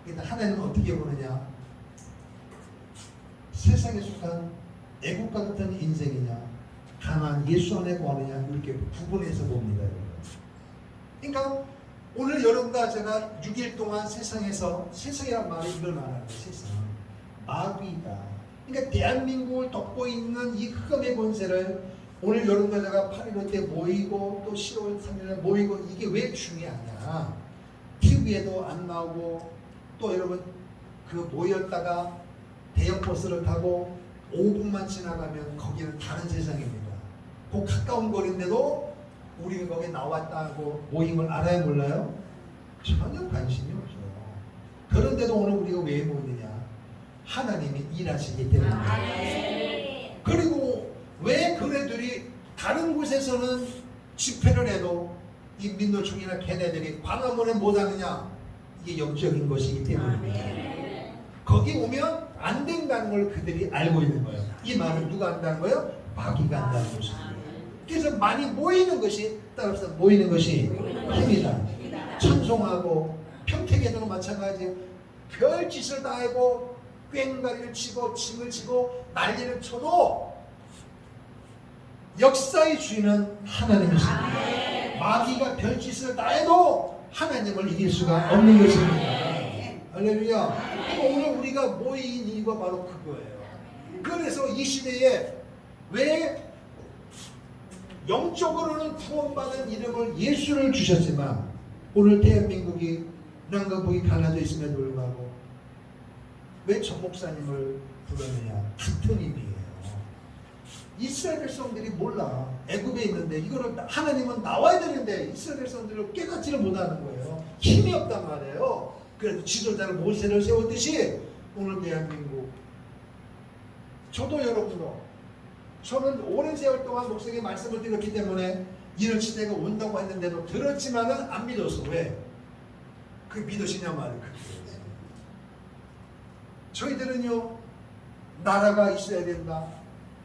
그런데 하나님은 어떻게 보느냐? 세상에 속한 애국과 같은 인생이냐, 가난한 예수 안에 거하느냐, 이렇게 구분해서 봅니다. 그러니까 오늘 여러분과 제가 6일 동안 세상에서, 세상이란 말이 이걸 말하는 거예요. 세상 마귀다. 그러니까 대한민국을 덮고 있는 이 흑암의 권세를 오늘 여러분과 제가 8.15 때 모이고 또 10월 3일에 모이고, 이게 왜 중요하냐? TV에도 안 나오고, 또 여러분 그 모였다가 대형 버스를 타고 5분만 지나가면 거기는 다른 세상입니다. 그 가까운 거리인데도 우리가 거기에 나왔다고 모임을 알아요, 몰라요? 전혀 관심이 없어요. 그런데도 오늘 우리가 왜 모이느냐? 하나님이 일하시기 때문에. 그리고 왜 그네들이 다른 곳에서는 집회를 해도 이 민노총이나 걔네들이 광화문에 못 하느냐? 이게 영적인 것이기 때문입니다. 거기 오면 안 된다는 걸 그들이 알고 있는 거예요. 이 말은 누가 한다는 거예요? 마귀가 한다는 것입니다. 그래서 많이 모이는 것이, 따라서 모이는 것이 힘이다. 찬송하고 평택에도 마찬가지예요. 별짓을 다 하고 꽹과리를 치고 짐을 치고 난리를 쳐도 역사의 주인은 하나님이십니다. 마귀가 별짓을 다 해도 하나님을 이길 수가 없는 것입니다. 할렐루야. 오늘 우리가 모인 이유가 바로 그거예요. 그래서 이 시대에 왜 영적으로는 구원받은 이름을 예수를 주셨지만 오늘 대한민국이 남과 북이 갈라져 있음에도 불구하고 왜 전 목사님을 부르느냐? 같은 의미예요. 이스라엘 백성들이 몰라. 애굽에 있는데 이거를 하나님은 나와야 되는데 이스라엘 백성들을 깨닫지를 못하는 거예요. 힘이 없단 말이에요. 그래도 지도자를 모세를 세웠듯이 오늘 대한민국, 저도 여러분도, 저는 오랜 세월 동안 목사에게 말씀을 드렸기 때문에 이런 시대가 온다고 했는데도 들었지만은 안 믿었어. 왜? 그 믿으시냐 말이에요. 저희들은요, 나라가 있어야 된다.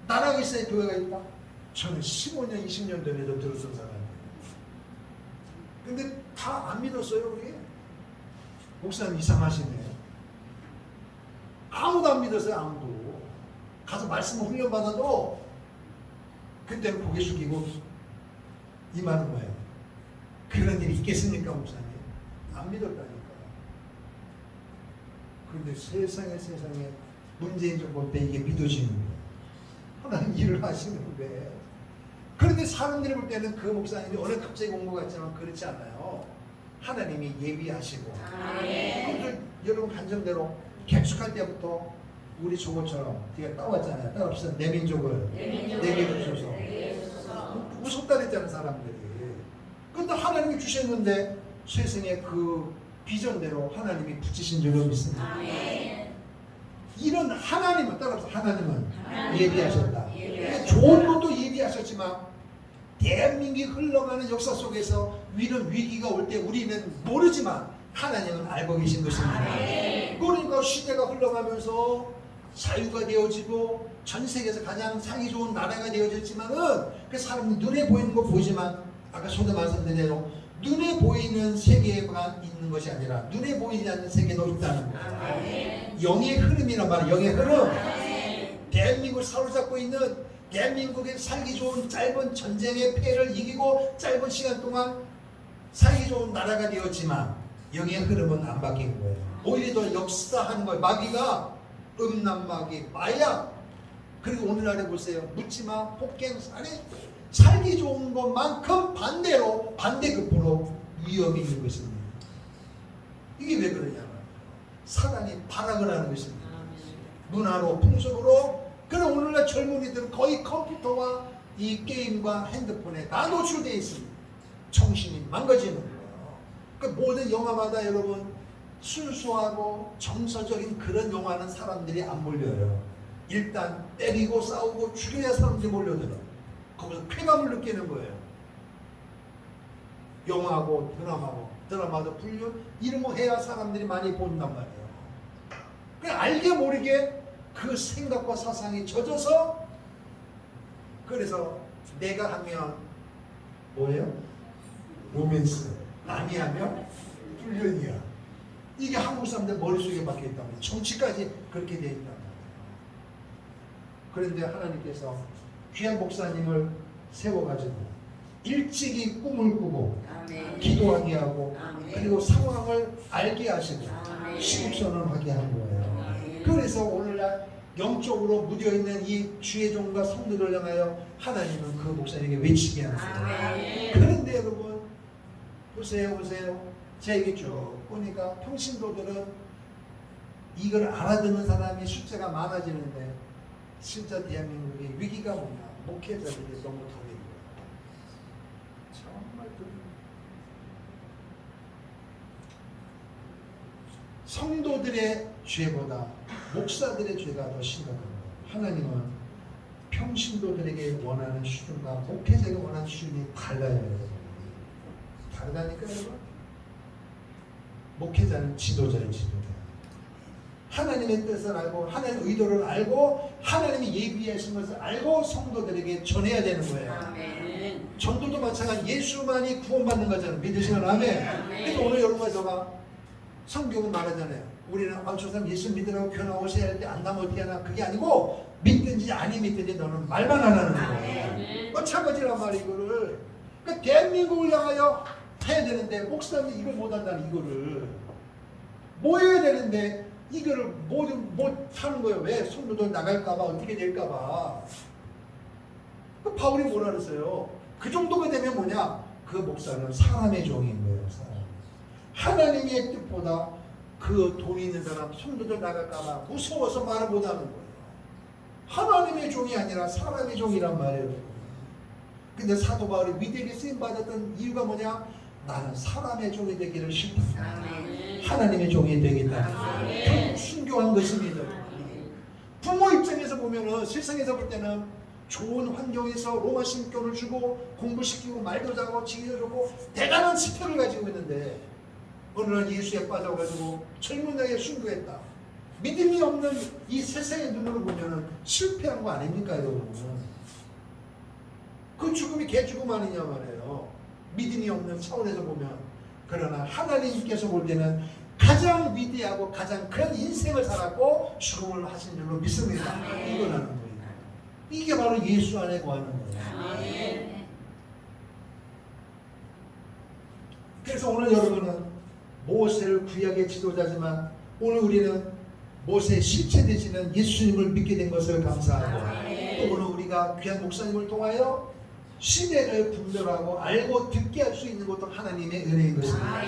나라가 있어야 교회가 있다. 저는 15년, 20년 전에도 들었던 사람이에요. 근데 다 안 믿었어요, 우리. 목사님 이상하시네요. 아무도 안 믿었어요, 아무도. 가서 말씀을 훈련받아도 그때는 고개 숙이고 임하는 거예요. 그런 일이 있겠습니까, 목사님? 안 믿었다니까요. 그런데 세상에 문재인 정부 때 이게 믿어지는 거예요. 하나님 일을 하시는데. 그런데 사람들이 볼 때는 그 목사님이 오늘 갑자기 온 것 같지만 그렇지 않아요. 하나님이 예비하시고. 여러분 간증대로 개축할 때부터 우리 저것처럼 뒤에 따왔잖아요. 따옵시다. 내 민족을 내게 주소서. 무섭다 그랬잖아요, 사람들이. 그런데 하나님이 주셨는데 세상에 그 비전대로 하나님이 붙이신 줄로 믿습니다. 이런 하나님은, 따라서 하나님은 예비하셨다. 좋은 것도 예비하셨지만 대한민국이 흘러가는 역사 속에서 이런 위기가 올 때 우리는 모르지만 하나님은 알고 계신 것입니다. 그러니까 시대가 흘러가면서 자유가 되어지고 전 세계에서 가장 살기 좋은 나라가 되어졌지만은 그 사람 눈에 보이는 거 보이지만 아까 저도 말씀드린 대로 눈에 보이는 세계가 있는 것이 아니라 눈에 보이지 않는 세계도 있다는 거예요. 영의 흐름이란 말이에요. 영의 흐름. 대한민국을 사로잡고 있는, 대한민국에 살기 좋은 짧은 전쟁의 폐해를 이기고 짧은 시간 동안 살기 좋은 나라가 되었지만 영의 흐름은 안 바뀐 거예요. 오히려 더 역사하는 거예요. 마귀가 음란마귀, 마약, 그리고 오늘날에 보세요. 묻지마, 폭행, 살해, 살기 좋은 것만큼 반대로 반대급부로 위험이 있는 것입니다. 이게 왜 그러냐면 사단이 발악을 하는 것입니다. 문화로, 풍속으로. 그럼 오늘날 젊은이들은 거의 컴퓨터와 이 게임과 핸드폰에 다 노출되어 있습니다. 정신이 망가지는 거예요. 그 모든 영화마다 여러분 순수하고 정서적인 그런 영화는 사람들이 안 몰려요. 일단 때리고 싸우고 죽여야 사람들이 몰려들어. 거기서 쾌감을 느끼는 거예요. 영화고 드라마도 불륜 이런 거 해야 사람들이 많이 본단 말이에요. 그냥 알게 모르게 그 생각과 사상이 젖어서, 그래서 내가 하면 뭐예요? 로맨스. 남이 하면 불륜이야. 이게 한국 사람들 머릿속에 박혀있단 말이에요. 정치까지 그렇게 되어 있단 말이에요. 그런데 하나님께서 귀한 목사님을 세워가지고 일찍이 꿈을 꾸고 기도하게 하고 그리고 상황을 알게 하시고 시국선언하게 한 거예요. 그래서 오늘날 영적으로 묻어있는 이 주의 종과 성도를 향하여 하나님은 그 목사님에게 외치게 하는 거예요. 그런데 여러분 보세요. 제 얘기 쭉 보니까 평신도들은 이걸 알아듣는 사람이 숫자가 많아지는데 진짜 대한민국의 위기가 뭐냐? 목회자들이 너무 더해요. 정말 성도들의 죄보다 목사들의 죄가 더 심각한 거예요. 하나님은 평신도들에게 원하는 수준과 목회자에게 원하는 수준이 달라요. 다르다니까요, 여러분. 목회자는 지도자의 지도자. 하나님의 뜻을 알고 하나님의 의도를 알고 하나님이 예비하신 것을 알고 성도들에게 전해야 되는 거예요. 아멘. 전도도 마찬가지. 예수만이 구원받는 거잖아요. 믿으시면 아멘. 그래서 오늘 여러분과 저가 성경은 말하잖아요. 우리는 저 사람 예수 믿으라고 교회 나오셔야 할 때 안 나면 어떻게 하나. 그게 아니고 믿든지 아니 믿든지 너는 말만 하라는 거예요. 마찬가지란 말이에요. 이거를. 그러니까 대한민국을 향하여 해야 되는데 목사님이 이걸 못한다는 이거를 뭐 해야 되는데 이거를 못 하는 거예요. 왜? 성도들 나갈까봐 어떻게 될까봐. 그 바울이 뭐라 그랬어요? 그 정도가 되면 뭐냐? 그 목사는 사람의 종인 거예요. 사람. 하나님의 뜻보다 그 돈 있는 사람 성도들 나갈까봐 무서워서 말을 못하는 거예요. 하나님의 종이 아니라 사람의 종이란 말이에요. 근데 사도 바울이 위대하게 쓰임 받았던 이유가 뭐냐? 나는 사람의 종이 되기를 싫다. 하나님의 종이 되겠다. 순교한 것입니다. 부모 입장에서 보면은 세상에서 볼 때는 좋은 환경에서 로마 신교를 주고 공부시키고 말도 잘하고 지기도 좋고 대단한 스펙을 가지고 있는데 어느 날 예수에 빠져가지고 젊은 나이에 순교했다. 믿음이 없는 이 세상의 눈으로 보면은 실패한 거 아닙니까, 여러분? 그 죽음이 개죽음 아니냐 말이에요. 믿음이 없는 차원에서 보면. 그러나 하나님께서 볼 때는 가장 위대하고 가장 큰 인생을 살았고 죽음을 하신 줄로 믿습니다. 이걸 하는 거예요. 이게 바로 예수 안에 거하는 거예요. 그래서 오늘 여러분은 모세를 구약의 지도자지만 오늘 우리는 모세의 실체 되시는 예수님을 믿게 된 것을 감사하고 또 오늘 우리가 귀한 목사님을 통하여 시대를 분별하고 알고 듣게 할 수 있는 것도 하나님의 은혜인 것입니다.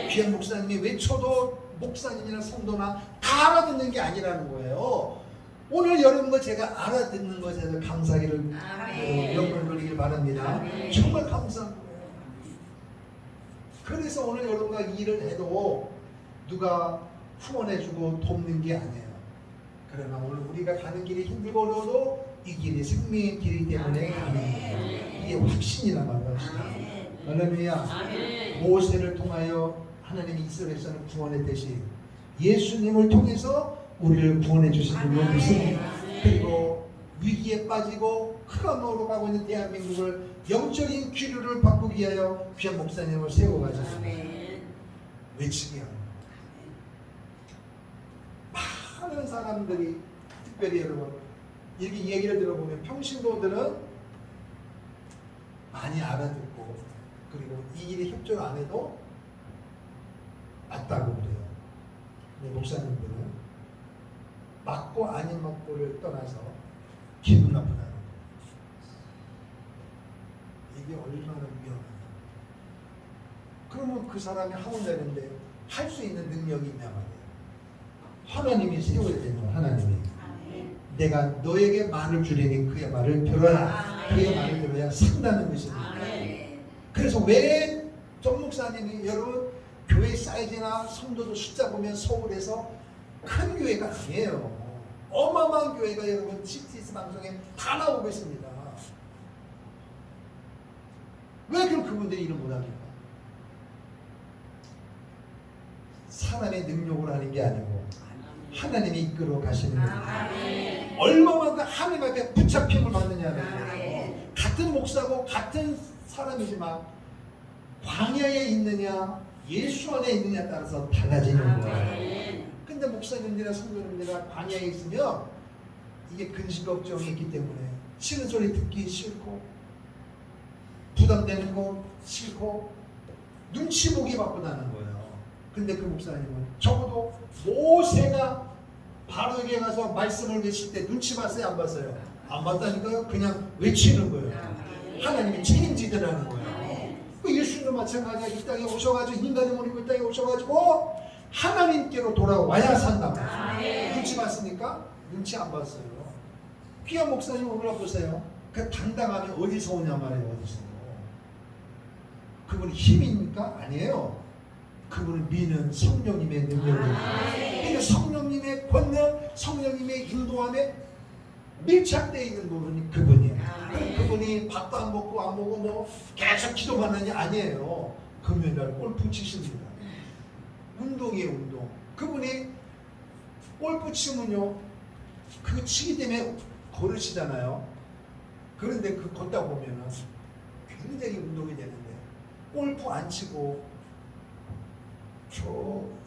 귀한 목사님이 외쳐도 목사님이나 성도나 다 알아듣는 게 아니라는 거예요. 오늘 여러분과 제가 알아듣는 것에 대해서 감사하기를 영광 돌리길 바랍니다. 정말 감사한 거예요. 그래서 오늘 여러분과 일을 해도 누가 후원해주고 돕는 게 아니에요. 그러나 오늘 우리가 가는 길이 힘들고 어려워도 이 길이 생명의 길이기 때문에 가는 거예요. 이게 확신이란 말이에요. 할렐루야. 모세를 통하여 하나님이 이스라엘에서는 구원했듯이 예수님을 통해서 우리를 구원해 주신 줄로 믿습니다. 그리고 위기에 빠지고 흑암으로 가고 있는 대한민국을 영적인 기류를 바꾸기 위하여 귀한 목사님을 세워가지고 외치게 합니다. 많은 사람들이 특별히 여러분 이렇게 얘기를 들어보면 평신도들은 많이 알아듣고 그리고 이 일에 협조를 안 해도 맞다고 그래요. 근데 목사님들은 맞고 아닌 맞고를 떠나서 기분 나쁘다는 거예요. 이게 얼마나 위험하냐. 그러면 그 사람이 하면 되는데 할 수 있는 능력이 있냐 말이에요. 하나님이 세워야 되는 거예요. 하나님이. 내가 너에게 말을 주리니 그의 말을 들어라. 그의 말을 들어야 산다는 것입니다. 그래서 왜 정 목사님이 여러분 교회 사이즈나 성도도 숫자 보면 서울에서 큰 교회가 아니에요. 어마어마한 교회가 여러분 CTS 방송에 다 나오고 있습니다. 왜 그럼 그분들이 일을 못합니까? 사람의 능력으로 하는 게 아니고 하나님이 이끌어 가시는 거예요. 얼마만큼 하나님 앞에 붙잡힘을 받느냐는 거예요. 같은 목사고 같은 사람이지만 광야에 있느냐 예수 안에 있느냐에 따라서 달라지는 거예요. 근데 목사님들이나 성도님들이나 광야에 있으면 이게 근심 걱정이 있기 때문에 싫은 소리 듣기 싫고 부담되는 거 싫고 눈치 보기 바쁘다는 거예요. 근데 그 목사님은 적어도 모세가 바로에게 가서 말씀을 외칠 때 눈치 봤어요? 안 봤어요? 안 봤다니까요? 그냥 외치는 거예요. 하나님이 책임지더라는 거예요. 그 예수님도 마찬가지야. 이 땅에 오셔가지고 인간의 몸을 입고 이 땅에 오셔가지고 하나님께로 돌아와야 산다. 눈치 봤습니까? 눈치 안 봤어요. 귀한 목사님 오늘 보세요. 그 당당함이 어디서 오냐 말이에요. 어디서. 그분이 힘입니까? 아니에요. 그분을 미는 성령님의 능력입니다. 그러니까 성령님의 권능, 성령님의 인도함에 밀착되어 있는 부분이 그분이에요. 그분이 밥도 안 먹고 안 먹고 뭐 계속 기도받느냐 아니에요. 금요일날 골프 치십니다. 운동이에요, 운동. 그분이 골프 치면요, 그 치기 때문에 걸으시잖아요. 그런데 그 걷다 보면은 굉장히 운동이 되는데, 골프 안 치고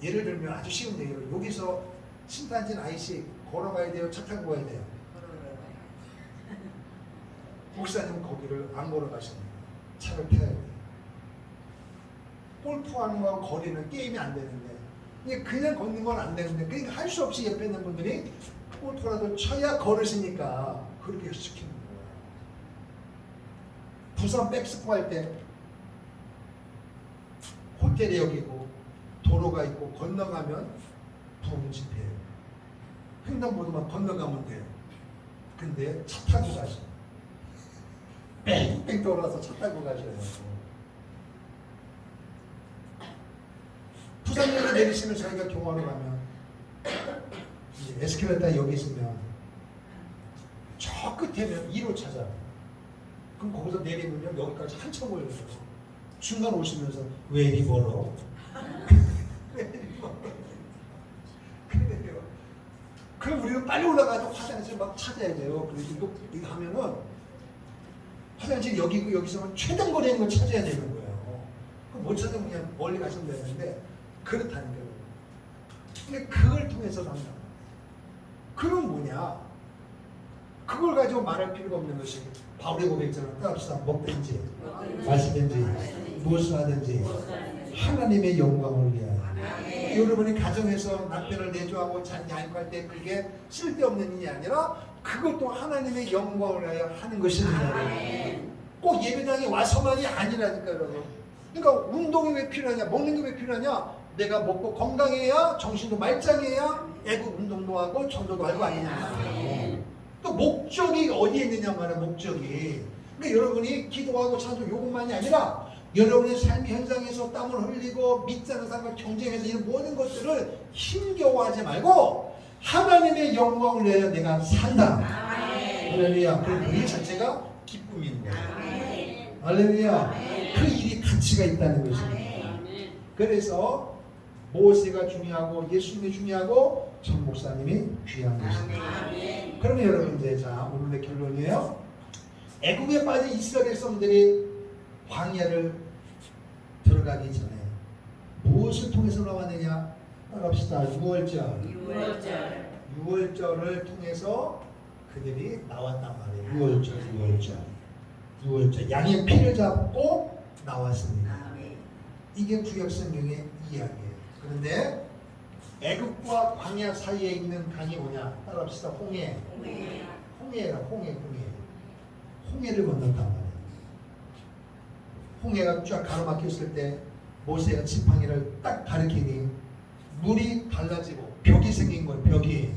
예를 들면 아주 쉬운 얘기로, 여기서 신탄진 IC 걸어가야 돼요, 차 타고 가야 돼요? 목사님은 거기를 안 걸어가십니다. 차를 타야 돼요. 골프하는 거하고 거리는 게임이 안 되는데, 그냥 걷는 건 안 되는데, 그러니까 할 수 없이 옆에 있는 분들이 골프라도 쳐야 걸으시니까 그렇게 시키는 거예요. 부산 백스포 할 때 호텔이 여기고 도로가 있고 건너가면 부흥 집회예요. 횡단보도만 건너가면 돼요. 근데 차 타고 가셔. 뺑뺑 돌아서 차 타고 가셔요. 부산역에 내리시면 저희가 경화로 가면 이제 에스컬레이터 여기 있으면 저 끝에면 2로 찾아. 그럼 거기서 내리면요, 여기까지 한참 걸려요. 중간 오시면서 왜 이리 멀어? 왜 이리 멀어? 그래요. 그럼 우리는 빨리 올라가서 화장실 막 찾아야 돼요. 그리고 이거 하면은 화장실 여기고 여기서 최단 거리에 있는 걸 찾아야 되는 거예요. 그럼 못 찾으면 그냥 멀리 가시면 되는데, 그렇다니까요. 근데 그걸 통해서 산다. 그건 뭐냐? 그걸 가지고 말할 필요가 없는 것이 바울의 고백처럼 따라서 먹든지 마시든지 무엇을 하든지 하나님의 영광을 위하여. 여러분이 가정에서 남편을 내조하고 자녀 양육할 때 그게 쓸데없는 일이 아니라 그것도 하나님의 영광을 위하여 하는 것입니다. 꼭 예배당에 와서만이 아니라니까 여러분. 그러니까 운동이 왜 필요하냐, 먹는 게 왜 필요하냐? 내가 먹고 건강해야 정신도 말짱해야 애국 운동도 하고 전도도 하고 아니냐. 또 목적이 어디에 있느냐 말이야, 목적이. 그러니까 여러분이 기도하고 찬송 요것만이 아니라 여러분의 삶 현장에서 땀을 흘리고 믿지 않는 사람과 경쟁해서 이런 모든 것들을 힘겨워하지 말고 하나님의 영광을 위하여 내가 산다. 할렐루야. 그 일 자체가 기쁨인 거예요. 할렐루야. 그 일이 가치가 있다는 것입니다. 그래서 모세가 중요하고 예수님이 중요하고 전 목사님이 귀한 것입니다. 그러면 여러분 이제 자 오늘의 결론이에요. 애국에 빠진 이스라엘 백성들이 광야를 들어가기 전에 무엇을 통해서 나왔느냐? 따라합시다. 6월절을 통해서 그들이 나왔단 말이에요. 6월절. 양의 피를 잡고 나왔습니다. 이게 구약 성경의 이야기예요. 그런데 애국과 광야 사이에 있는 강이 뭐냐? 따라합시다. 홍해를 건넜단 말이에요. 홍해가 쫙 가로막혔을 때 모세가 지팡이를 딱 가리키니 물이 갈라지고 벽이 생긴 거예요. 벽이.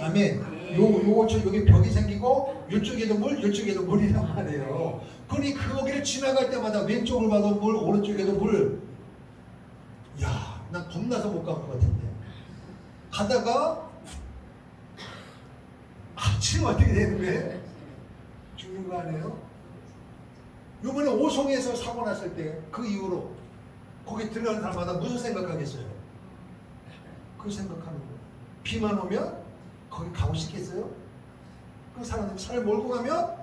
아멘. 여기 벽이 생기고 이쪽에도 물, 이쪽에도 물이란 말이에요. 그러니 거기를 지나갈 때마다 왼쪽을 봐도 물, 오른쪽에도 물. 야, 난 겁나서 못 갈 것 같은데. 가다가 지금 어떻게 되는 거예요? 죽는 거 아니에요? 요번에 오송에서 사고 났을 때 그 이후로 거기 들어가는 사람마다 무슨 생각하겠어요? 그 생각하는 거예요. 비만 오면 거기 가고 싶겠어요? 그 사람들이 차를 몰고 가면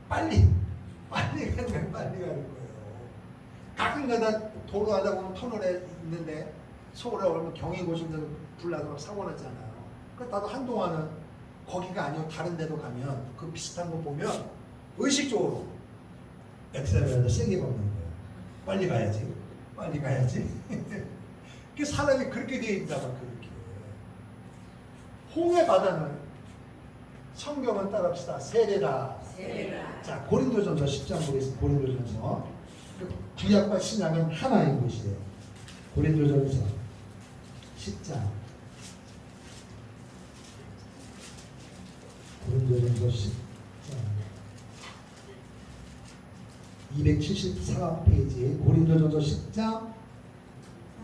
빨리 가는 거예요. 가끔가다 도로 하다 보면 터널에 있는데 서울에 오면 경인고속도로 불나서 사고 났잖아요. 그러니까 나도 한동안은 거기가 아니고 다른 데도 가면 그 비슷한 거 보면 의식적으로 엑셀러를 세게 밟는 거예요. 빨리 가야지. 그 사람이 그렇게 되어 있다가 그렇게. 홍해 바다는 성경은 따라합시다. 세례다. 자, 고린도전서 10장 보겠습니다. 고린도전서. 구약과 신약은 하나인 것이에요. 고린도전서 10장. 고린도전서 10장 274페이지 고린도전서 10장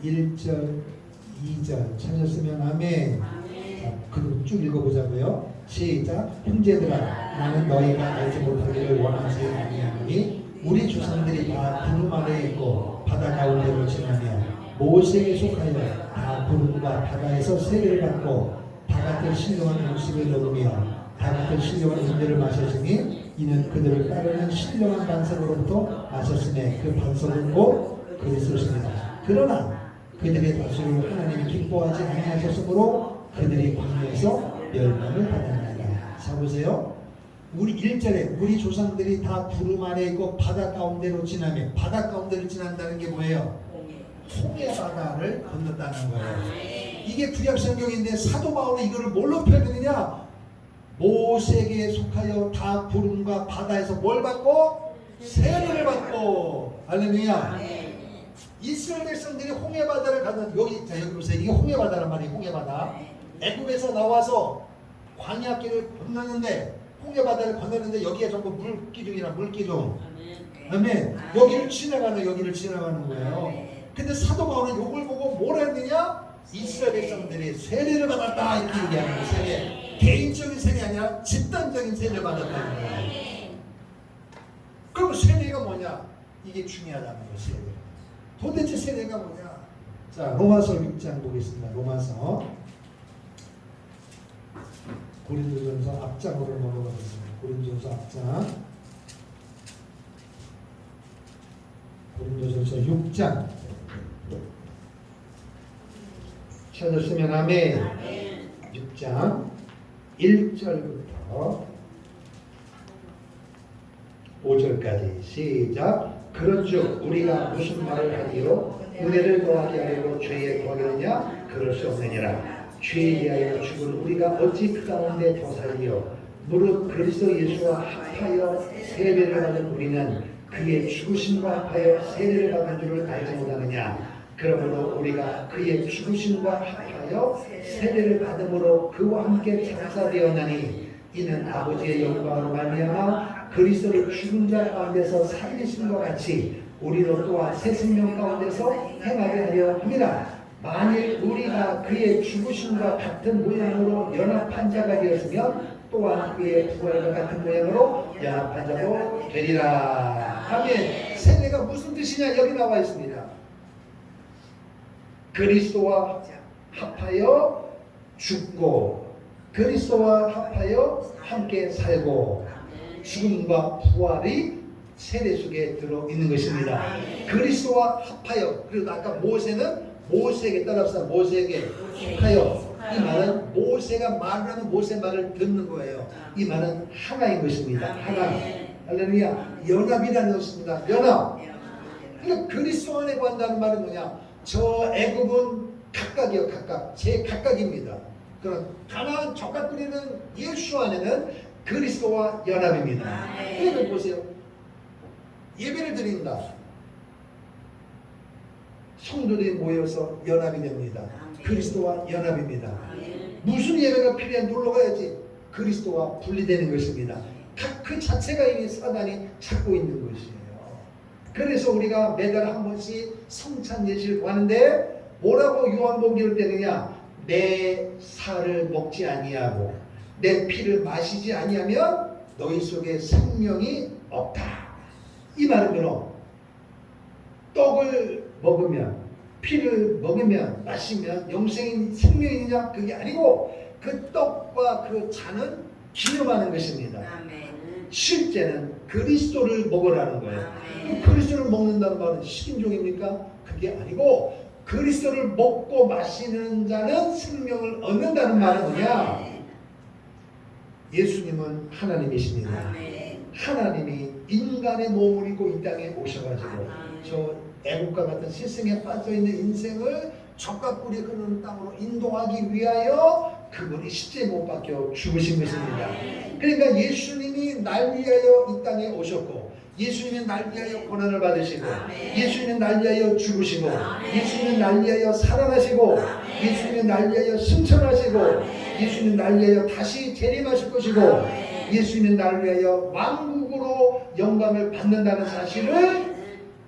1절 2절 찾았으면 아멘. 자, 그리고 쭉 읽어보자고요. 시작. 형제들아 나는 너희가 알지 못하기를 원하지 아니하노니 우리 조상들이 다 구름 아래에 있고 지나며 모세에 속하여 다 구름과 바다에서 세례를 받고 다 같은 신령한 음식을 먹으며 다 같은 신령한 음료를 마셨으니 이는 그들을 따르는 신령한 반석으로부터 마셨으며 그 반석은 곧 그리스도시니라. 그러나 그들의 다수를 하나님이 기뻐하지 아니하셨으므로 그들이 광야에서 멸망을 받았나이다. 자 보세요. 우리 1절에 우리 조상들이 다 구름 아래 있고 바다 가운데로 지나며 바다 가운데로 지난다는 게 뭐예요? 홍해 바다를 건넜다는 거예요. 이게 구약 성경인데 사도 바울은 이거를 뭘로 표현했느냐? 모세에게 속하여 다 구름과 바다에서 뭘 받고? 세례를 받고. 할렐루야. 이스라엘 백성들이 홍해 바다를 가는 여기 자 여기 보세요. 이게 홍해 바다란 말이에요. 홍해 바다. 애굽에서 나와서 광야길을 건너는데 홍해 바다를 건너는데 여기에 전부 물기둥이라 물기둥. 아멘. 여기를 지나가는 거예요. 근데 사도 바울은 이걸 보고 뭐라 했느냐? 이스라엘 백성들이 세례를 받았다 이렇게 얘기하는 거예요. 세례. 개인적인 세례 아니라 집단적인 세례를 받았다는 거예요. 그럼 세례가 뭐냐? 이게 중요하다는 거예요. 도대체 세례가 뭐냐? 자, 로마서 6장 보겠습니다. 로마서 고린도전서 앞장으로 넘어가겠습니다. 고린도전서 앞장. 고린도전서 6장. 찾았으면 아멘. 6장 1절부터 5절까지 시작. 그런즉 우리가 무슨 말을 하기로 은혜를 더하게 하려고 죄에 거하느냐? 그럴 수 없느니라. 죄에 대하여 죽은 우리가 어찌 그 가운데 더 살리요? 무릇 그리스도 예수와 합하여 세례를 받은 우리는 그의 죽으심과 합하여 세례를 받은 줄을 알지 못하느냐? 그러므로 우리가 그의 죽으심과 합하여 세례를 받음으로 그와 함께 장사되었나니 이는 아버지의 영광으로 말미암아 그리스도를 죽은 자 가운데서 살리심과 같이 우리로 또한 새 생명 가운데서 행하게 하려 함이라. 만일 우리가 그의 죽으심과 같은 모양으로 연합한 자가 되었으면 또한 그의 부활과 같은 모양으로 연합한 자도 되리라. 아멘. 세례가 무슨 뜻이냐? 여기 나와 있습니다. 그리스도와 합하여 죽고 그리스도와 합하여 함께 살고 죽음과 부활이 세례 속에 들어있는 것입니다. 그리스도와 합하여. 그리고 아까 모세는 모세에게 따라서 모세에게 속하여. 이 말은 모세가 말을 하면 모세 말을 듣는 거예요. 이 말은 하나인 것입니다. 하나. 할렐루야. 연합이라는 것입니다. 연합. 그러니까 그리스도 안에 관다는 말은 뭐냐? 저 애굽은 각각이요. 각각. 제 각각입니다. 그런 가나안 젓가락뿌리는 예수 안에는 그리스도와 연합입니다. 그러면 보세요. 예배를 드린다. 성도들이 모여서 연합이 됩니다. 그리스도와 연합입니다. 무슨 예배가 필요해? 놀러 가야지. 그리스도와 분리되는 것입니다. 그 자체가 이미 사단이 찾고 있는 것이에요. 그래서 우리가 매달 한 번씩 성찬 예식을 하는데 뭐라고 요한복음을 때느냐? 내 살을 먹지 아니하고 내 피를 마시지 아니하면 너희 속에 생명이 없다. 이 말은 그럼 떡을 먹으면 피를 먹으면 마시면 영생인 생명이 있느냐? 그게 아니고 그 떡과 그 잔은 기념하는 것입니다. 실제는 그리스도를 먹으라는 거예요. 그리스도를 먹는다는 말은 식인종입니까? 그게 아니고 그리스도를 먹고 마시는 자는 생명을 얻는다는 말은 뭐냐? 예수님은 하나님이십니다. 하나님이 인간의 몸을 입고 이 땅에 오셔가지고 저 애국과 같은 세상에 빠져있는 인생을 젓가락뿌리 흐르는 땅으로 인도하기 위하여 그분이 십자가에 못 박혀 죽으신 것입니다. 그러니까 예수님이 날 위하여 이 땅에 오셨고 예수님이 날 위하여 고난을 받으시고 예수님이 날 위하여 죽으시고 예수님이 날 위하여 살아나시고 예수님이 날 위하여 승천하시고 예수님이 날 위하여 다시 재림하실 것이고 예수님이 날 위하여 왕국으로 영광을 받는다는 사실을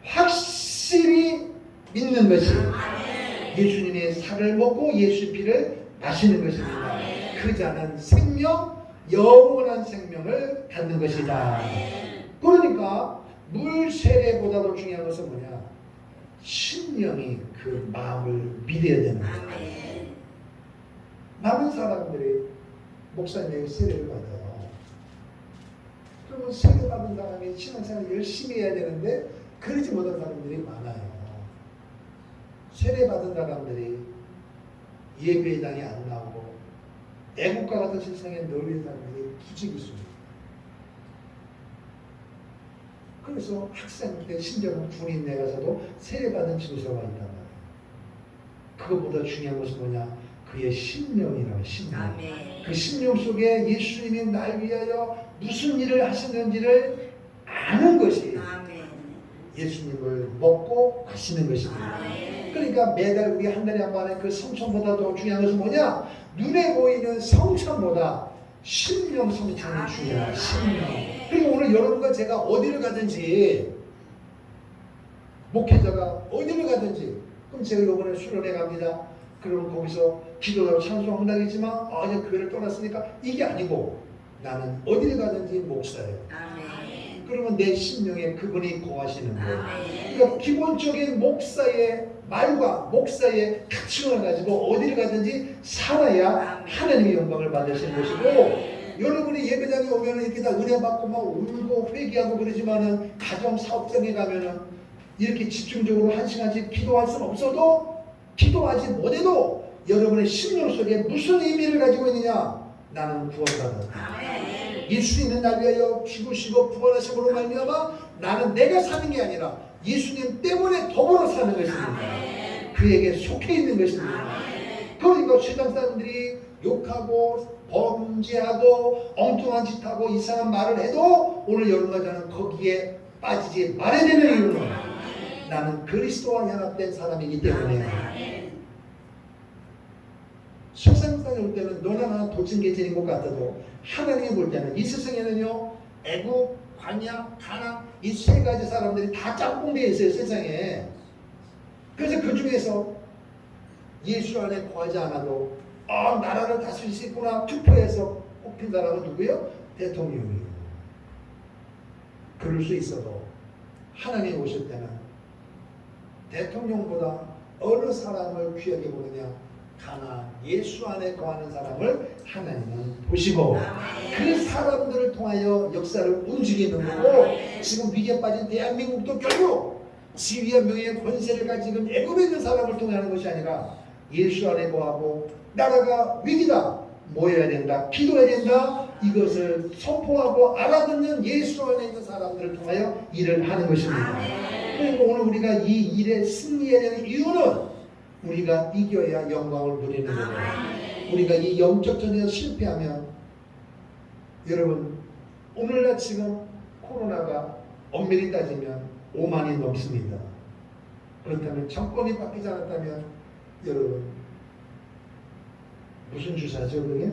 확실히 믿는 것이 예수님의 살을 먹고 예수 피를 마시는 것입니다. 그 자는 생명, 영원한 생명을 갖는 것이다. 그러니까 물 세례보다도 중요한 것은 뭐냐? 심령이 그 마음을 믿어야 되는 거예요. 많은 사람들이 목사님에게 세례를 받아요. 그러면 세례 받은 사람이 신앙생활을 열심히 해야 되는데 그러지 못한 사람들이 많아요. 세례 받은 사람들이 예배당에 안 나오고 애국가 같은 세상에 널린 사람들이 부지기수입니다. 그래서 학생 때 심지어는 군인에 가서도 세례받은 지도자가 있단 말이에요. 그것보다 중요한 것은 뭐냐? 그의 심령이라고 심령. 그 심령 속에 예수님이 날 위하여 무슨 일을 하시는지를 아는 것이 예수님을 먹고 마시는 것입니다. 그러니까 매달 우리 한 달에 한 번 하는 그 성천보다 더 중요한 것은 뭐냐? 눈에 보이는 성천보다 심령 성천이 중요해요. 심령. 그리고 오늘 여러분과 제가 어디를 가든지 목회자가 어디를 가든지 그럼 제가 이번에 수련회 갑니다. 그러면 거기서 기도하고 찬송한다겠지만 이제 교회를 떠났으니까 이게 아니고 나는 어디를 가든지 목사예요. 그러면 내 심령에 그분이 거하시는 거예요. 그러니까 기본적인 목사의 말과 목사의 가치관을 가지고 어디를 가든지 살아야 하나님의 영광을 받으시는 것이고 여러분이 예배당에 오면 이렇게 다 은혜 받고 막 울고 회개하고 그러지만은 가정 사업장에 가면은 이렇게 집중적으로 한 시간씩 기도할 수는 없어도 기도하지 못해도 여러분의 심령 속에 무슨 의미를 가지고 있느냐? 나는 구원받았다. 예수님은 날 위하여 죽으시고 부활하심으로 말미암아 나는 내가 사는 게 아니라 예수님 때문에 더불어 사는 것입니다. 그에게 속해 있는 것입니다. 그러니까 세상 사람들이 욕하고 범죄하고 엉뚱한 짓하고 이상한 말을 해도 오늘 여러분과 저는 거기에 빠지지 말아야 되는 이유는 나는 그리스도와 연합된 사람이기 때문에 세상상에 올 때는 너나 나나 도찐개찐인 것 같아도 하나님이 볼 때는 이 세상에는요 애국, 광야, 가나안 이 세 가지 사람들이 다 짬뽕되어 있어요 세상에. 그래서 그 중에서 예수 안에 거하지 않아도 나라를 다스릴 수 있구나 투표해서 뽑힌 사람은 누구예요? 대통령이에요. 그럴 수 있어도 하나님이 오실 때는 대통령보다 어느 사람을 귀하게 보느냐? 가나안 예수 안에 거하는 사람을 하나님은 보시고 그 사람들을 통하여 역사를 움직이는 거고 지금 위기에 빠진 대한민국도 결국 지위와 명예의 권세를 가지고 애굽에 있는 사람을 통해 하는 것이 아니라 예수 안에 거하고 나라가 위기다 모여야 된다 기도해야 된다 이것을 선포하고 알아듣는 예수 안에 있는 사람들을 통하여 일을 하는 것입니다. 그리고 오늘 우리가 이 일에 승리해야 되는 이유는 우리가 이겨야 영광을 누리는 거예요. 우리가 이 영적 전쟁에서 실패하면 여러분 오늘날 지금 코로나가 엄밀히 따지면 5만이 넘습니다. 그렇다면 정권이 바뀌지 않았다면 여러분 무슨 주사죠 그게?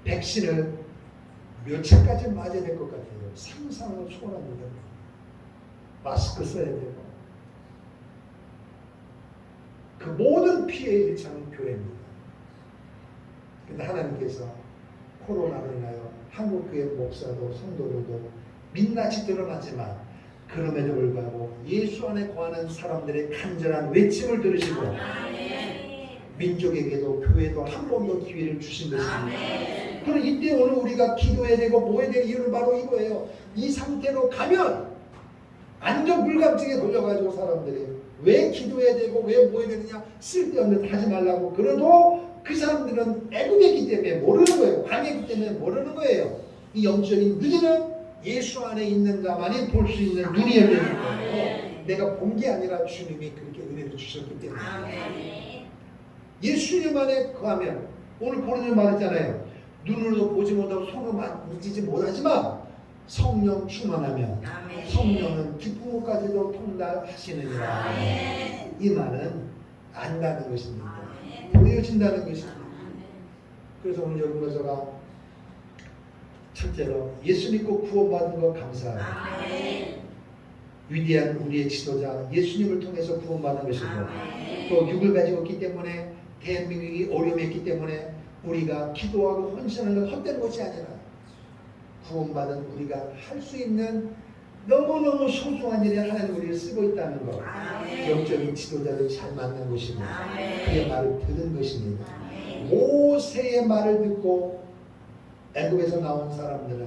백신을 몇 차까지 맞아야 될 것 같아요. 상상을 초월합니다. 마스크 써야 되고 그 모든 피해의 일차는 교회입니다. 그런데 하나님께서 코로나로 인하여 한국교회 목사도 성도들도 민낯이 드러나지만 그럼에도 불구하고 예수 안에 거하는 사람들의 간절한 외침을 들으시고 민족에게도 교회도 한 번 더 기회를 주신 것입니다. 그럼 이때 오늘 우리가 기도해야 되고 모여야 될 이유는 바로 이거예요. 이 상태로 가면 안전 불감증에 걸려가지고 사람들이 왜 기도해야 되고 왜 모여야 되느냐 쓸데없는 데 하지 말라고 그래도 그 사람들은 애국에 있기 때문에 모르는 거예요. 광야이기 때문에 모르는 거예요. 이 영적인 눈이는 예수 안에 있는 자만이 볼 수 있는 눈이 열려진 거예요. 내가 본 게 아니라 주님이 그렇게 은혜를 주셨기 때문에 예수님 안에 거하면 오늘 보는 말했잖아요. 눈으로도 보지 못하고 손으로 만지지 못하지만 성령 충만하면 성령은 기쁜 것까지도 통달하시느니라. 이 말은 안다는 것입니다. 보여진다는 것입니다. 그래서 오늘 여러분과 제가 첫째로 예수 믿고 구원받은 것 감사해요. 위대한 우리의 지도자 예수님을 통해서 구원받은 것이고 또 육을 가지고 있기 때문에 대한민국이 어려움에 있기 때문에 우리가 기도하고 헌신하는 건 헛된 것이 아니라 구원받은 우리가 할 수 있는 너무너무 소중한 일에 하나님 우리를 쓰고 있다는 것. 영적인 지도자를 잘 만난 것입니다. 그의 말을 들은 것입니다. 모세의 말을 듣고 애굽에서 나온 사람들은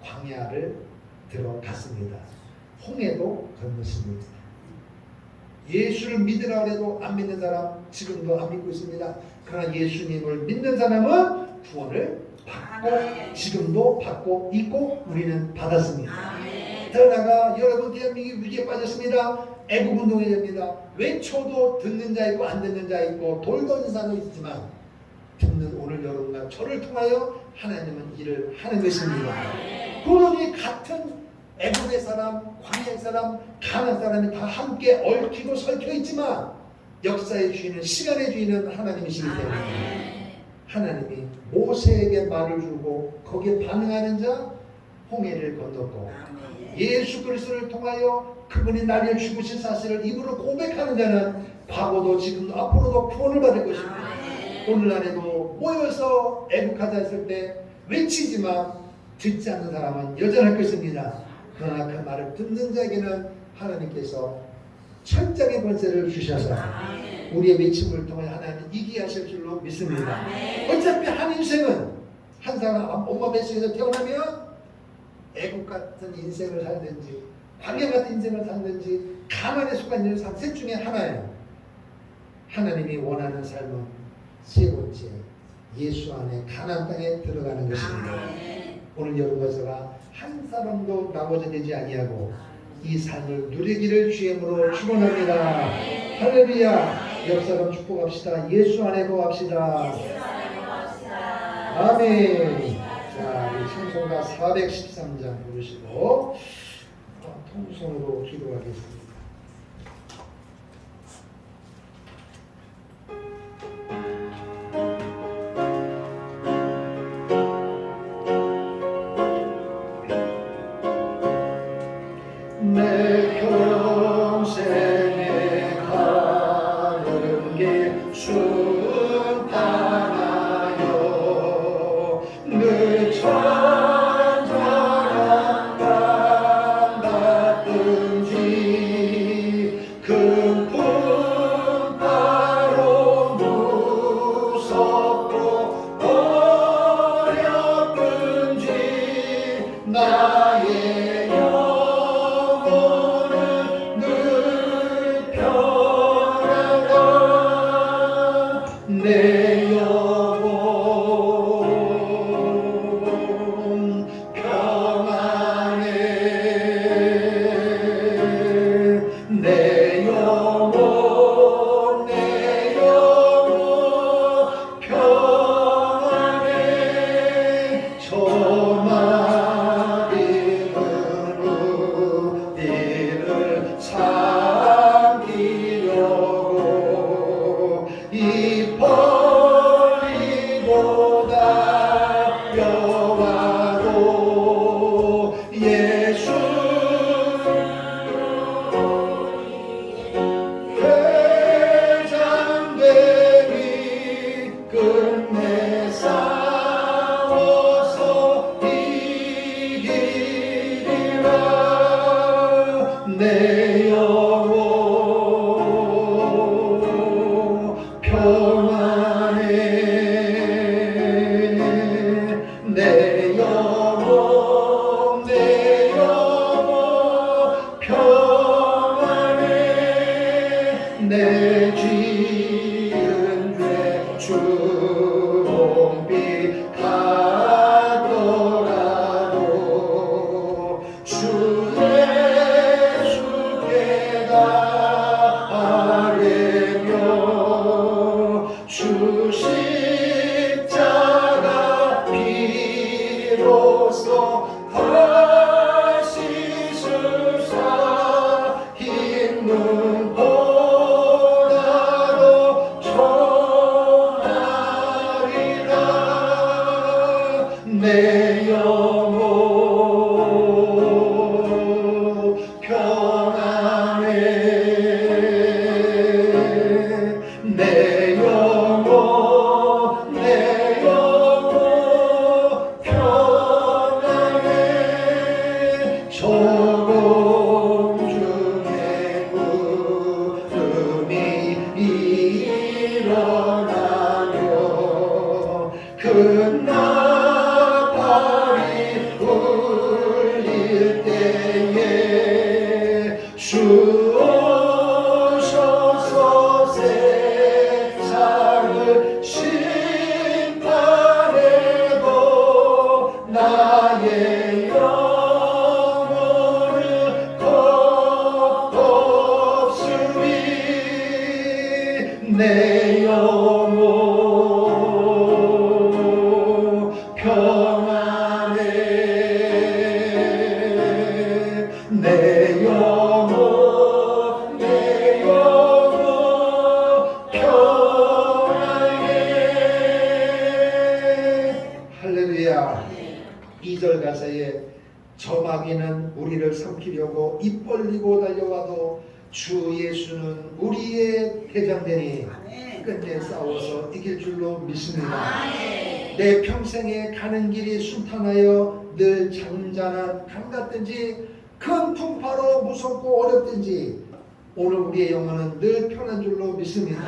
광야를 들어갔습니다. 홍해도 건넜습니다. 예수를 믿으라 해도 안 믿는 사람 지금도 안 믿고 있습니다. 그러나 예수님을 믿는 사람은 구원을 받고 지금도 받고 있고 우리는 받았습니다. 더 나아가 여러분 대한민국이 위기에 빠졌습니다. 애국 운동이 됩니다. 외쳐도 듣는 자 있고 안 듣는 자 있고 돌 던진 사람도 있지만 듣는 오늘 여러분과 저를 통하여 하나님은 일을 하는 것입니다. 그러니 같은 애국의 사람, 광야의 사람, 가나안 사람이 다 함께 얽히고 설켜 있지만 역사의 주인은 시간의 주인은 하나님이시기 때문에 하나님이 모세에게 말을 주고 거기에 반응하는 자 홍해를 건넜고 예수 그리스도를 통하여 그분이 나를 죽으신 사실을 입으로 고백하는 자는 과거도 지금도 앞으로도 구원을 받을 것입니다. 오늘날에도 모여서 애국하자 했을 때 외치지만 듣지 않는 사람은 여전할 것입니다. 그러나 그 말을 듣는 자에게는 하나님께서 철장의 권세를 주셔서 우리의 외침을 통해 하나님 이기게 하실 줄로 믿습니다. 어차피 한 인생은 한 사람 엄마 뱃속에서 태어나면 애국 같은 인생을 살든지 광야 같은 인생을 살든지 가난에 속한 인생을 산 셋 중에 하나예요. 하나님이 원하는 삶은 세 번째 예수 안에 가나안 땅에 들어가는 것입니다. 오늘 여러분과 제가 한 사람도 나머지 되지 아니하고 이 삶을 누리기를 주임으로 축원합니다. 할렐루야. 옆 사람 축복합시다. 예수 안에 거합시다. 아멘. 자, 우리 찬송가 413장 부르시고 통성으로 기도하겠습니다. 내 평생에 가는 길 순탄하여 늘 천천한 땅 같은지 큰 풍파로 무섭고 어렵든지 나의 내 영혼 평안해. 내 영혼 평안해. 저마리는 우리를 삼키려고 이 벌리보다 여와도 예수 회장되니 끝내 싸워서 이기리라. 내 영혼 평안해. 내 영혼 평안해. 내 지은 죄 주홍빛 가더라도 주 예수께 다 아뢰며 주 십자가 피로써 다시 술사 힘은 보다도 청하리라. 내 영혼 조공 중에 구름이 일어나며 큰 나팔이 울릴 때에 주 오셔서 세상을 심판해도 나의 영혼을 걷없으리 내 영혼 평안해 내 영혼 평안해. 할렐루야. 2절 가사에 저 마귀는 우리를 삼키려고 입 벌리고 달려와도 주 예수는 우리의 대장되니 끝내 싸워서 이길 줄로 믿습니다. 내 평생에 가는 길이 순탄하여 늘 잔잔한 강 같든지 큰 풍파로 무섭고 어렵든지 오늘 우리의 영혼은 늘 편한 줄로 믿습니다.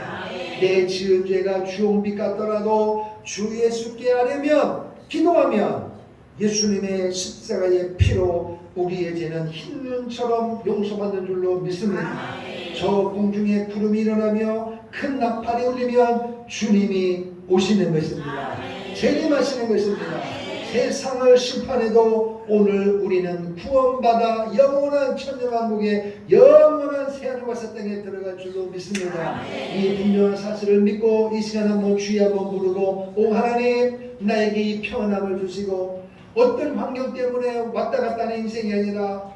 내 지은 죄가 주홍빛 같더라도 주 예수께 아뢰면 기도하면 예수님의 십자가의 피로 우리의 죄는 흰 눈처럼 용서받는 줄로 믿습니다. 저 공중에 구름이 일어나며 큰 나팔이 울리면 주님이 오시는 것입니다. 재림하시는 것입니다. 세상을 심판해도 오늘 우리는 구원받아 영원한 천년왕국에 영원한 새하늘과 새 땅에 들어갈 줄로 믿습니다. 이 분명한 사실을 믿고 이 시간 한번 주여 한번 부르고 오 하나님 나에게 이 평안함을 주시고 어떤 환경 때문에 왔다 갔다 하는 인생이 아니라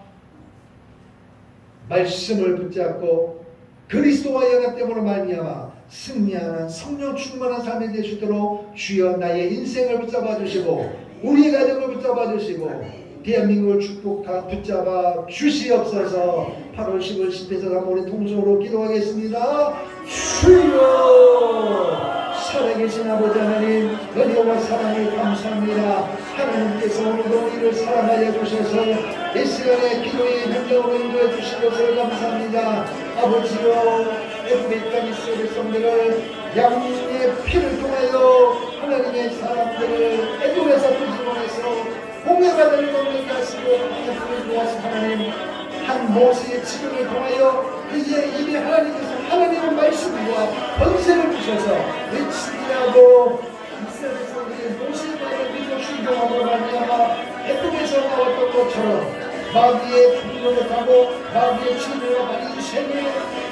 말씀을 붙잡고 그리스도와 연합됨으로 말미암아 승리하는 성령 충만한 삶이 되시도록 주여 나의 인생을 붙잡아 주시고 우리의 가정을 붙잡아 주시고 대한민국을 붙잡아 주시옵소서. 8월 10일 10회에서 우리 통성으로 기도하겠습니다. 주여 살아계신 아버지 하나님 은혜와 사랑을 감사합니다. 하나님께서 오늘도 우리를 사랑하여 주셔서 이 시간에 기도의 현장으로 인도해 주신 것을 감사합니다. 아버지여 에브리카 이스라엘 백성들을 양의 피를 통하여 하나님의 사람들을 애굽에서 구원해서 홍해바다를 건너게 하시고 하나님을 도와서 하나님 한 모세의 지금을 통하여 그의 입에 하나님께서 하나님의 말씀과 번세를 주셔서 외치기하고 이스라엘 백성들이 모세의 말을 믿고 순종함으로 말미암아 애굽에서 나왔던 것처럼 마귀의 분노를 타고 마귀의 진노와 마귀의 셈을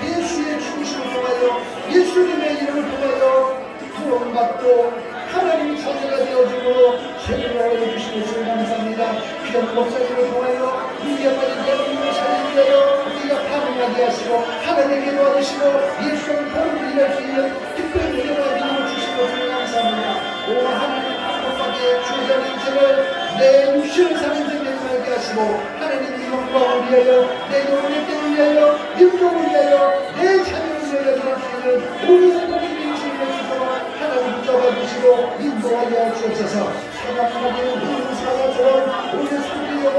예수의 중심을 통하여 예수님의 이름을 통하여 구원받고 하나님의 자녀가 되어주고 세계를 주신 것을 감사합니다. 귀한 목사님을 통하여 우리가 빠진 대한민국을 살리기 위하여 우리가 반응하게 하시고 하나님께 도와주시고 예수의 복음을 일할 수 있는 특별한 은혜와 믿음을 주신 것을 감사합니다. 오 하나님 한번밖에 주의자의 인생을 내 육신을 사는 생명을 살게 하시고 하나님의 영광을 위하여 내 영혼의 때를 위하여 인종을 위하여 내 자녀를 위하여 살 수 있는 우리의 복음을 하나님 붙잡아주시고 인도하여 주옵소서. 사랑하는 우리 사랑처럼 우리 숨기려고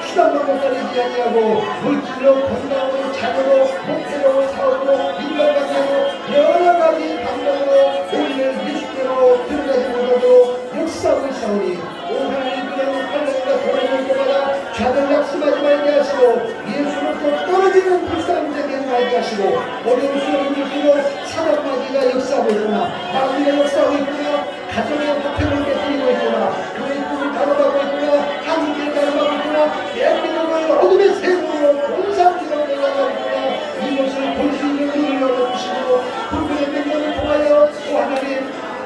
수단방법 따르지 아니하고 물질로 건강으로 자녀로 목표로 사업으로 인간관계로 여러 가지 방법으로 우리를 예수께로 들어가지 못하도록 역사하고 있사오니 오 하나님 그냥 하나님과 도움을 받아 자들 약속하지 말게 하시고 예수로부터 떨어지는 불쌍하게 말게 하시고 어려운 수를 이끌고 사랑마귀가 역사하고 있구나 마귀가 역사하고 있구나 가정의 화평을 깨뜨리고 있구나 그의 꿈을 가로막고 있구나 한국을 가로막고 있구나 대한민국을 어둠의 세력으로 온상지로 내려가고 있구나 이것을 볼 수 있는 눈을 열어주시고 불교의 명령을 통하여 오 하나님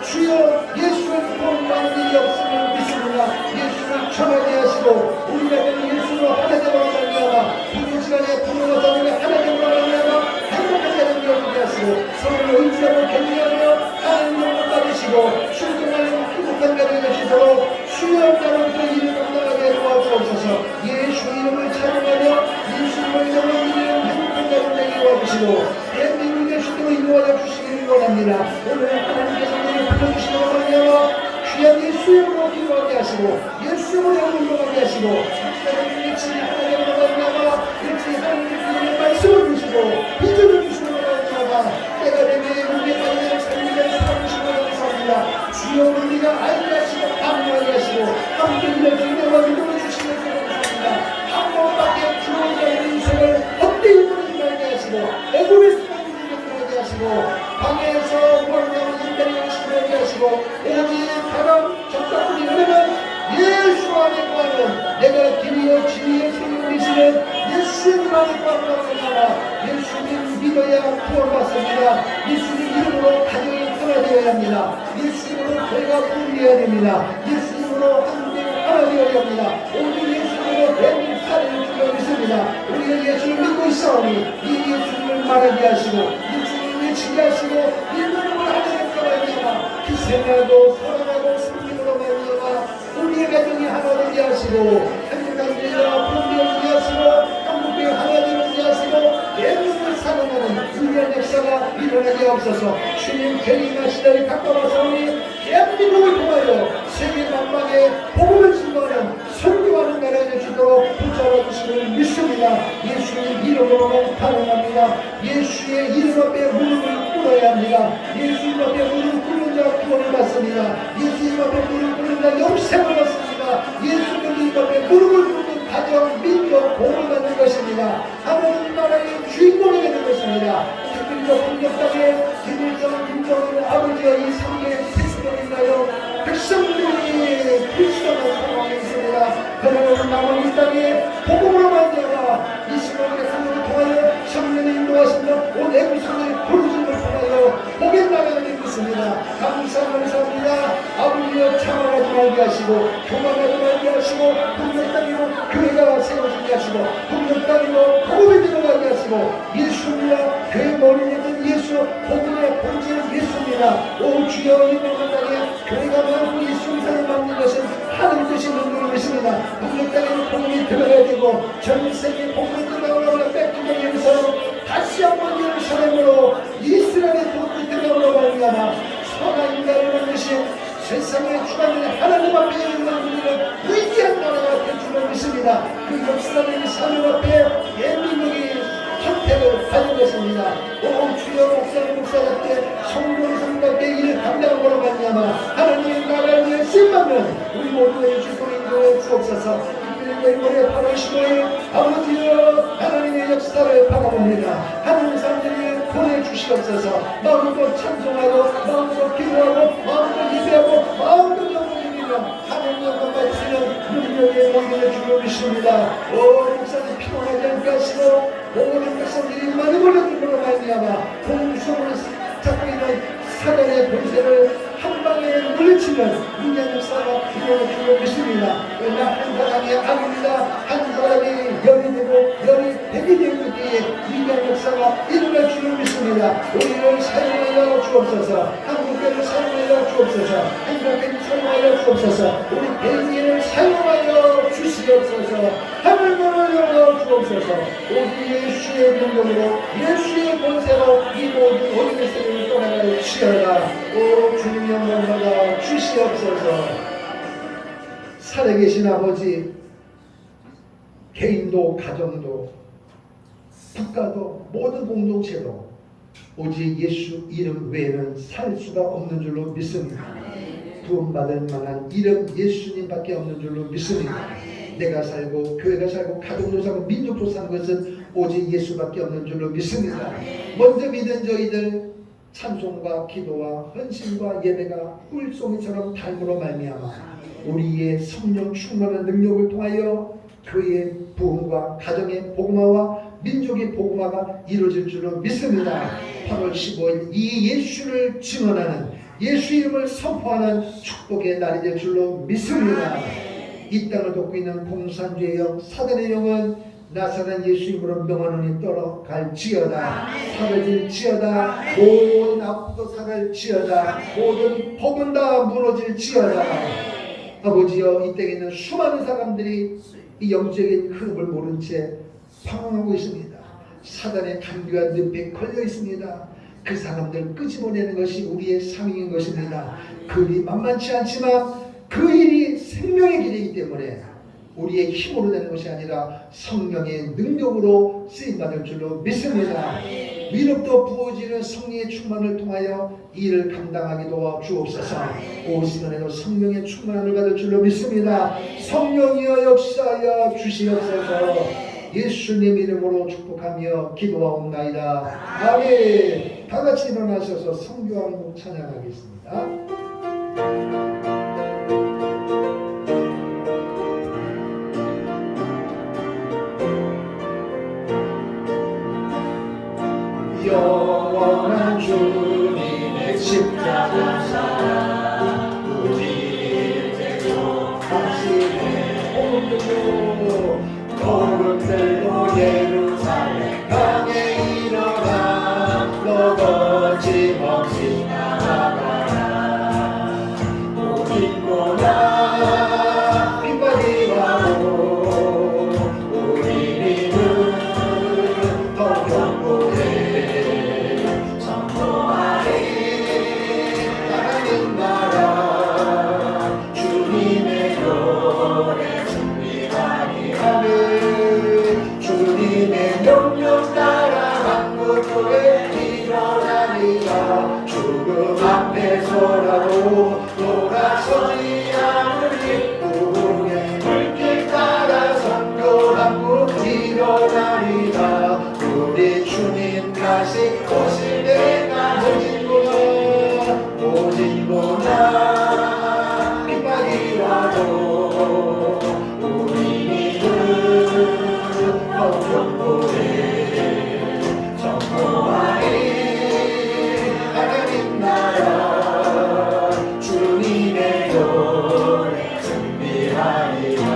주여 예수를 구원받는 일이 없음을 믿습니다. 예수를 전하게 하시고 우리가 예수로 하나님으로 말미암아 불교 시간에 부모가 자녀가 하나님으로 말미암아 행복하게 되게 하시고 서로를 의지하고 격려하며 하나님을 받으시고 출중하는 행복한 가정이 되시도록 주여 나로부터 일을 감당하게 도와주옵소서. 예수 이름을 찬양하며 예수 이름을 행복한 가정 되게 도와주시고 대한민국의 수도로 인도하여 주시기를 원합니다. 오늘 하나님께서 우리를 불러주시고 말미암아 귀한 예수 이름으로 기도하게 하시고 예수 이름으로 인도하게 하시고 하나님의 진리 하나님을 오 주의 성령 믿으시는 예수님만의 꽉꽉하라. 예수님 믿어야 구원받습니다. 예수님 이름으로 가정이 하나되어야 합니다. 예수님으로 교회가 분리해야 됩니다. 예수님으로 한국이 하나되어야 합니다. 오직 예수님으로 대한민국 살아낼 줄로 믿습니다. 우리는 예수를 믿고 있사오니 이 예수님을 말하게 하시고 예수님을 외치게 하시고 이름으로 하나님과 말미암아 기생하고 사랑하고 섬김으로 말미암아 우리의 가정이 하나 되게 하시고 행복한 교회가 분리하게 하시고 한국교회 하나 되게 하시고 대한민국을 사랑하는 위대한 역사가 일어나게 하옵소서. 주님 개인과 시대를 가까워서니 대한민국을 통하여 세계 만방에 복음을 증거하는 선교하는 나라가 될 수 있도록 붙잡아 주시를 믿습니다. 예수님 이름으로만 가능합니다. 예수의 이름 앞에 무릎을 꿇어야 합니다. 예수 이름 앞에 무릎 꿇는 자 구원을 받습니다. 예수 이름 앞에 무릎 꿇는 자 영생을 받습니다. 예수 이름 앞에 무릎을 꿇는 가정, 민족, 복을 받는 것입니다. 하나님 나라의 주인공이 되는 것입니다. 특별히도 공격 땅에 김일성, 김정은 아버지와 이 3개의 세습을 인하여 백성들이 불쌍한 상황에 있습니다. 그러나 남은 이 땅에 복음으로 말미암아 이 시간 백성들을 통하여 성령의 인도하심과 온 애국성의 부르심을 통하여 복의 나라가 되겠습니다. 감사합니다. 아버지여 참아가지 말게 하시고 교만하지 말게 하시고 공격 땅으로 교회가 세워지게 하시고 공격 땅으로 복음이 들어가게 하시고 예수입니다. 교회 머리에 든 예수 복음의 본질은 예수입니다. 오 주여 이 공격 땅에 교회가 만국이 순산을 막는 것은 하나님 뜻이 있는 줄 믿습니다. 공격 땅에는 복음이 들어가야 되고 전 세계 복음이 들어가고 뺏기는 여기서 다시 한번 예루살렘으로 이스라엘의 복음이 들어가고 말미암아 선한 인간을 만드신 세상의 주관을 하나님 앞에 있는 우리는 위대한 나라가 될 줄로 믿습니다. 그 역사적인 사명 앞에 대한민국이 선택을 받은 것입니다. 오 주여 목사님 목사답게 성도성답게 일을 감당하고 말미암아 하나님의 나라를 위해 쓰임받는 우리 모두의 주권인 줄 주옵소서. 내일 모레 8월 15일 아버지여 하나님의 역사를 바라봅니다. 하나님 사람들이 보내주시옵소서. 마음으로 찬송하고 마음으로 기도하고 마음으로 예배하고 마음으로 영광을 드리며 하나님 영광 받으시는 능력의 모임을 주로 믿습니다. 오 목사님 피곤하지 않게 하시고 모든 백성들이 많이 몰려들므로 말미암아 공수를 잡고 있는 사단의 권세를 한 방에 물리치는 위대한 역사가 일어날 줄로 믿습니다. 그러나 한 사람이 악입니다. 한 사람이 열이 되고 열이 백이 되는 때에 위대한 역사가 일어날 줄로 믿습니다. 우리를 사용하여 주옵소서. 한국교회를 사용하여 주옵소서. 한국교회를 사용하여 주옵소서. 우리 개인을 사용하여 주시옵소서. 하늘문을 열어 주옵소서. 오직 예수의 능력으로 예수의 권세로 이 모든 어린의 세계를 떠나갈 치어라. 오 주님 영광 받아 주시옵소서. 살아계신 아버지, 개인도 가정도 국가도 모든 공동체도 오직 예수 이름 외에는 살 수가 없는 줄로 믿습니다. 구원받을 만한 이름 예수님밖에 없는 줄로 믿습니다. 내가 살고 교회가 살고 가정도 살고 민족도 사는 것은 오직 예수밖에 없는 줄로 믿습니다. 먼저 믿은 저희들 찬송과 기도와 헌신과 예배가 꿀송이처럼 닮으로 말미암아 우리의 성령 충만한 능력을 통하여 교회의 부흥과 가정의 복음화와 민족의 복음화가 이루어질 줄로 믿습니다. 8월 15일 이 예수를 증언하는 예수 이름을 선포하는 축복의 날이 될 줄로 믿습니다. 이 땅을 돕고 있는 공산주의 영 사단의 영은 나사렛 예수님으로 명하노니 떨어갈지어다. 사라질지어다. 모든 악도 사라질지어다. 모든 복은 다 무너질지어다. 아버지여 이 땅에 있는 수많은 사람들이 이 영적인 흐름을 모른 채 방황하고 있습니다. 사단의 감기와 늪에 걸려 있습니다. 그 사람들 끄집어내는 것이 우리의 사명인 것입니다. 그 일이 만만치 않지만 그 일이 생명의 길이기 때문에 우리의 힘으로 되는 것이 아니라 성령의 능력으로 쓰임받을 줄로 믿습니다. 위력도 부어지는 성령의 충만을 통하여 이 일을 감당하게 도와주옵소서. 오 시간에도 성령의 충만함을 받을 줄로 믿습니다. 성령이여 역사하여 주시옵소서. 예수님 이름으로 축복하며 기도하옵나이다. 아멘. 다같이 일어나셔서 성교한곡 찬양하겠습니다. 영원한 주님의 십자가 사랑 우리 대속하시네. 복음 들고 예루살렘 강에 일어나 너 거침없이 나아가라. 우리보다 빛발이 와도 우리는 더 견고해. 선포하리 하나님 나라 주님의 노래 승리하리. 아멘. 주님의 명령 따라 한국교회 일어나리라. 죽음 앞에서라도 돌아서지 않으리. 우리의 물길 따라 선교하고 일어나리라. 우리 주님 다시 오실 때가 오진구나 빛발이 와도 우리는 더 견고해. 전포하리 하나님 나라 주님의 노래 승리하리라.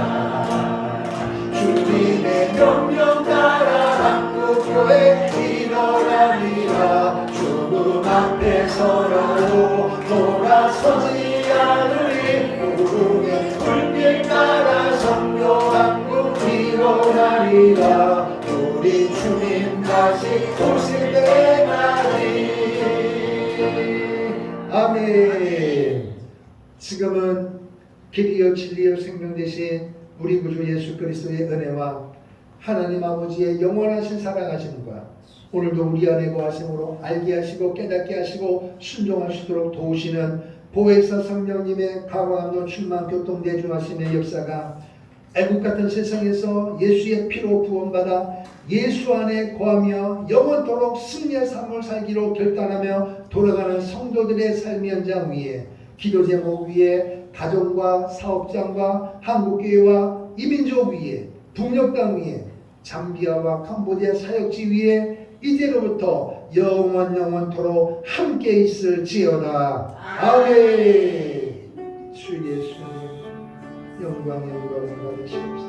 주님의 명령 따라 한국교회 일어나리라. 죽음 앞에서라도 돌아서지 않으리. 우리의 불길 따라 선교한국 일어나리라. 우리 주님 다시 오실 때까지. 아멘. 지금은 길이요 진리요 생명 되신 우리 구주 예수 그리스도의 은혜와 하나님 아버지의 영원하신 사랑하심과 오늘도 우리 안에 거하심으로 알게 하시고 깨닫게 하시고 순종할 수 있도록 도우시는 보혜사 성령님의 강함도 충만 교통 내주하심의 역사가 애국 같은 세상에서 예수의 피로 구원받아 예수 안에 거하며 영원토록 승리의 삶을 살기로 결단하며 돌아가는 성도들의 삶의 현장 위에, 기도 제목 위에, 가정과 사업장과 한국교회와 이민족 위에, 북녘 땅 위에, 잠비아와 캄보디아 사역지 위에 이제로부터 영원토록 함께 있을지어다. 아멘. 주 예수님 영광의 영광을 받으시옵소서.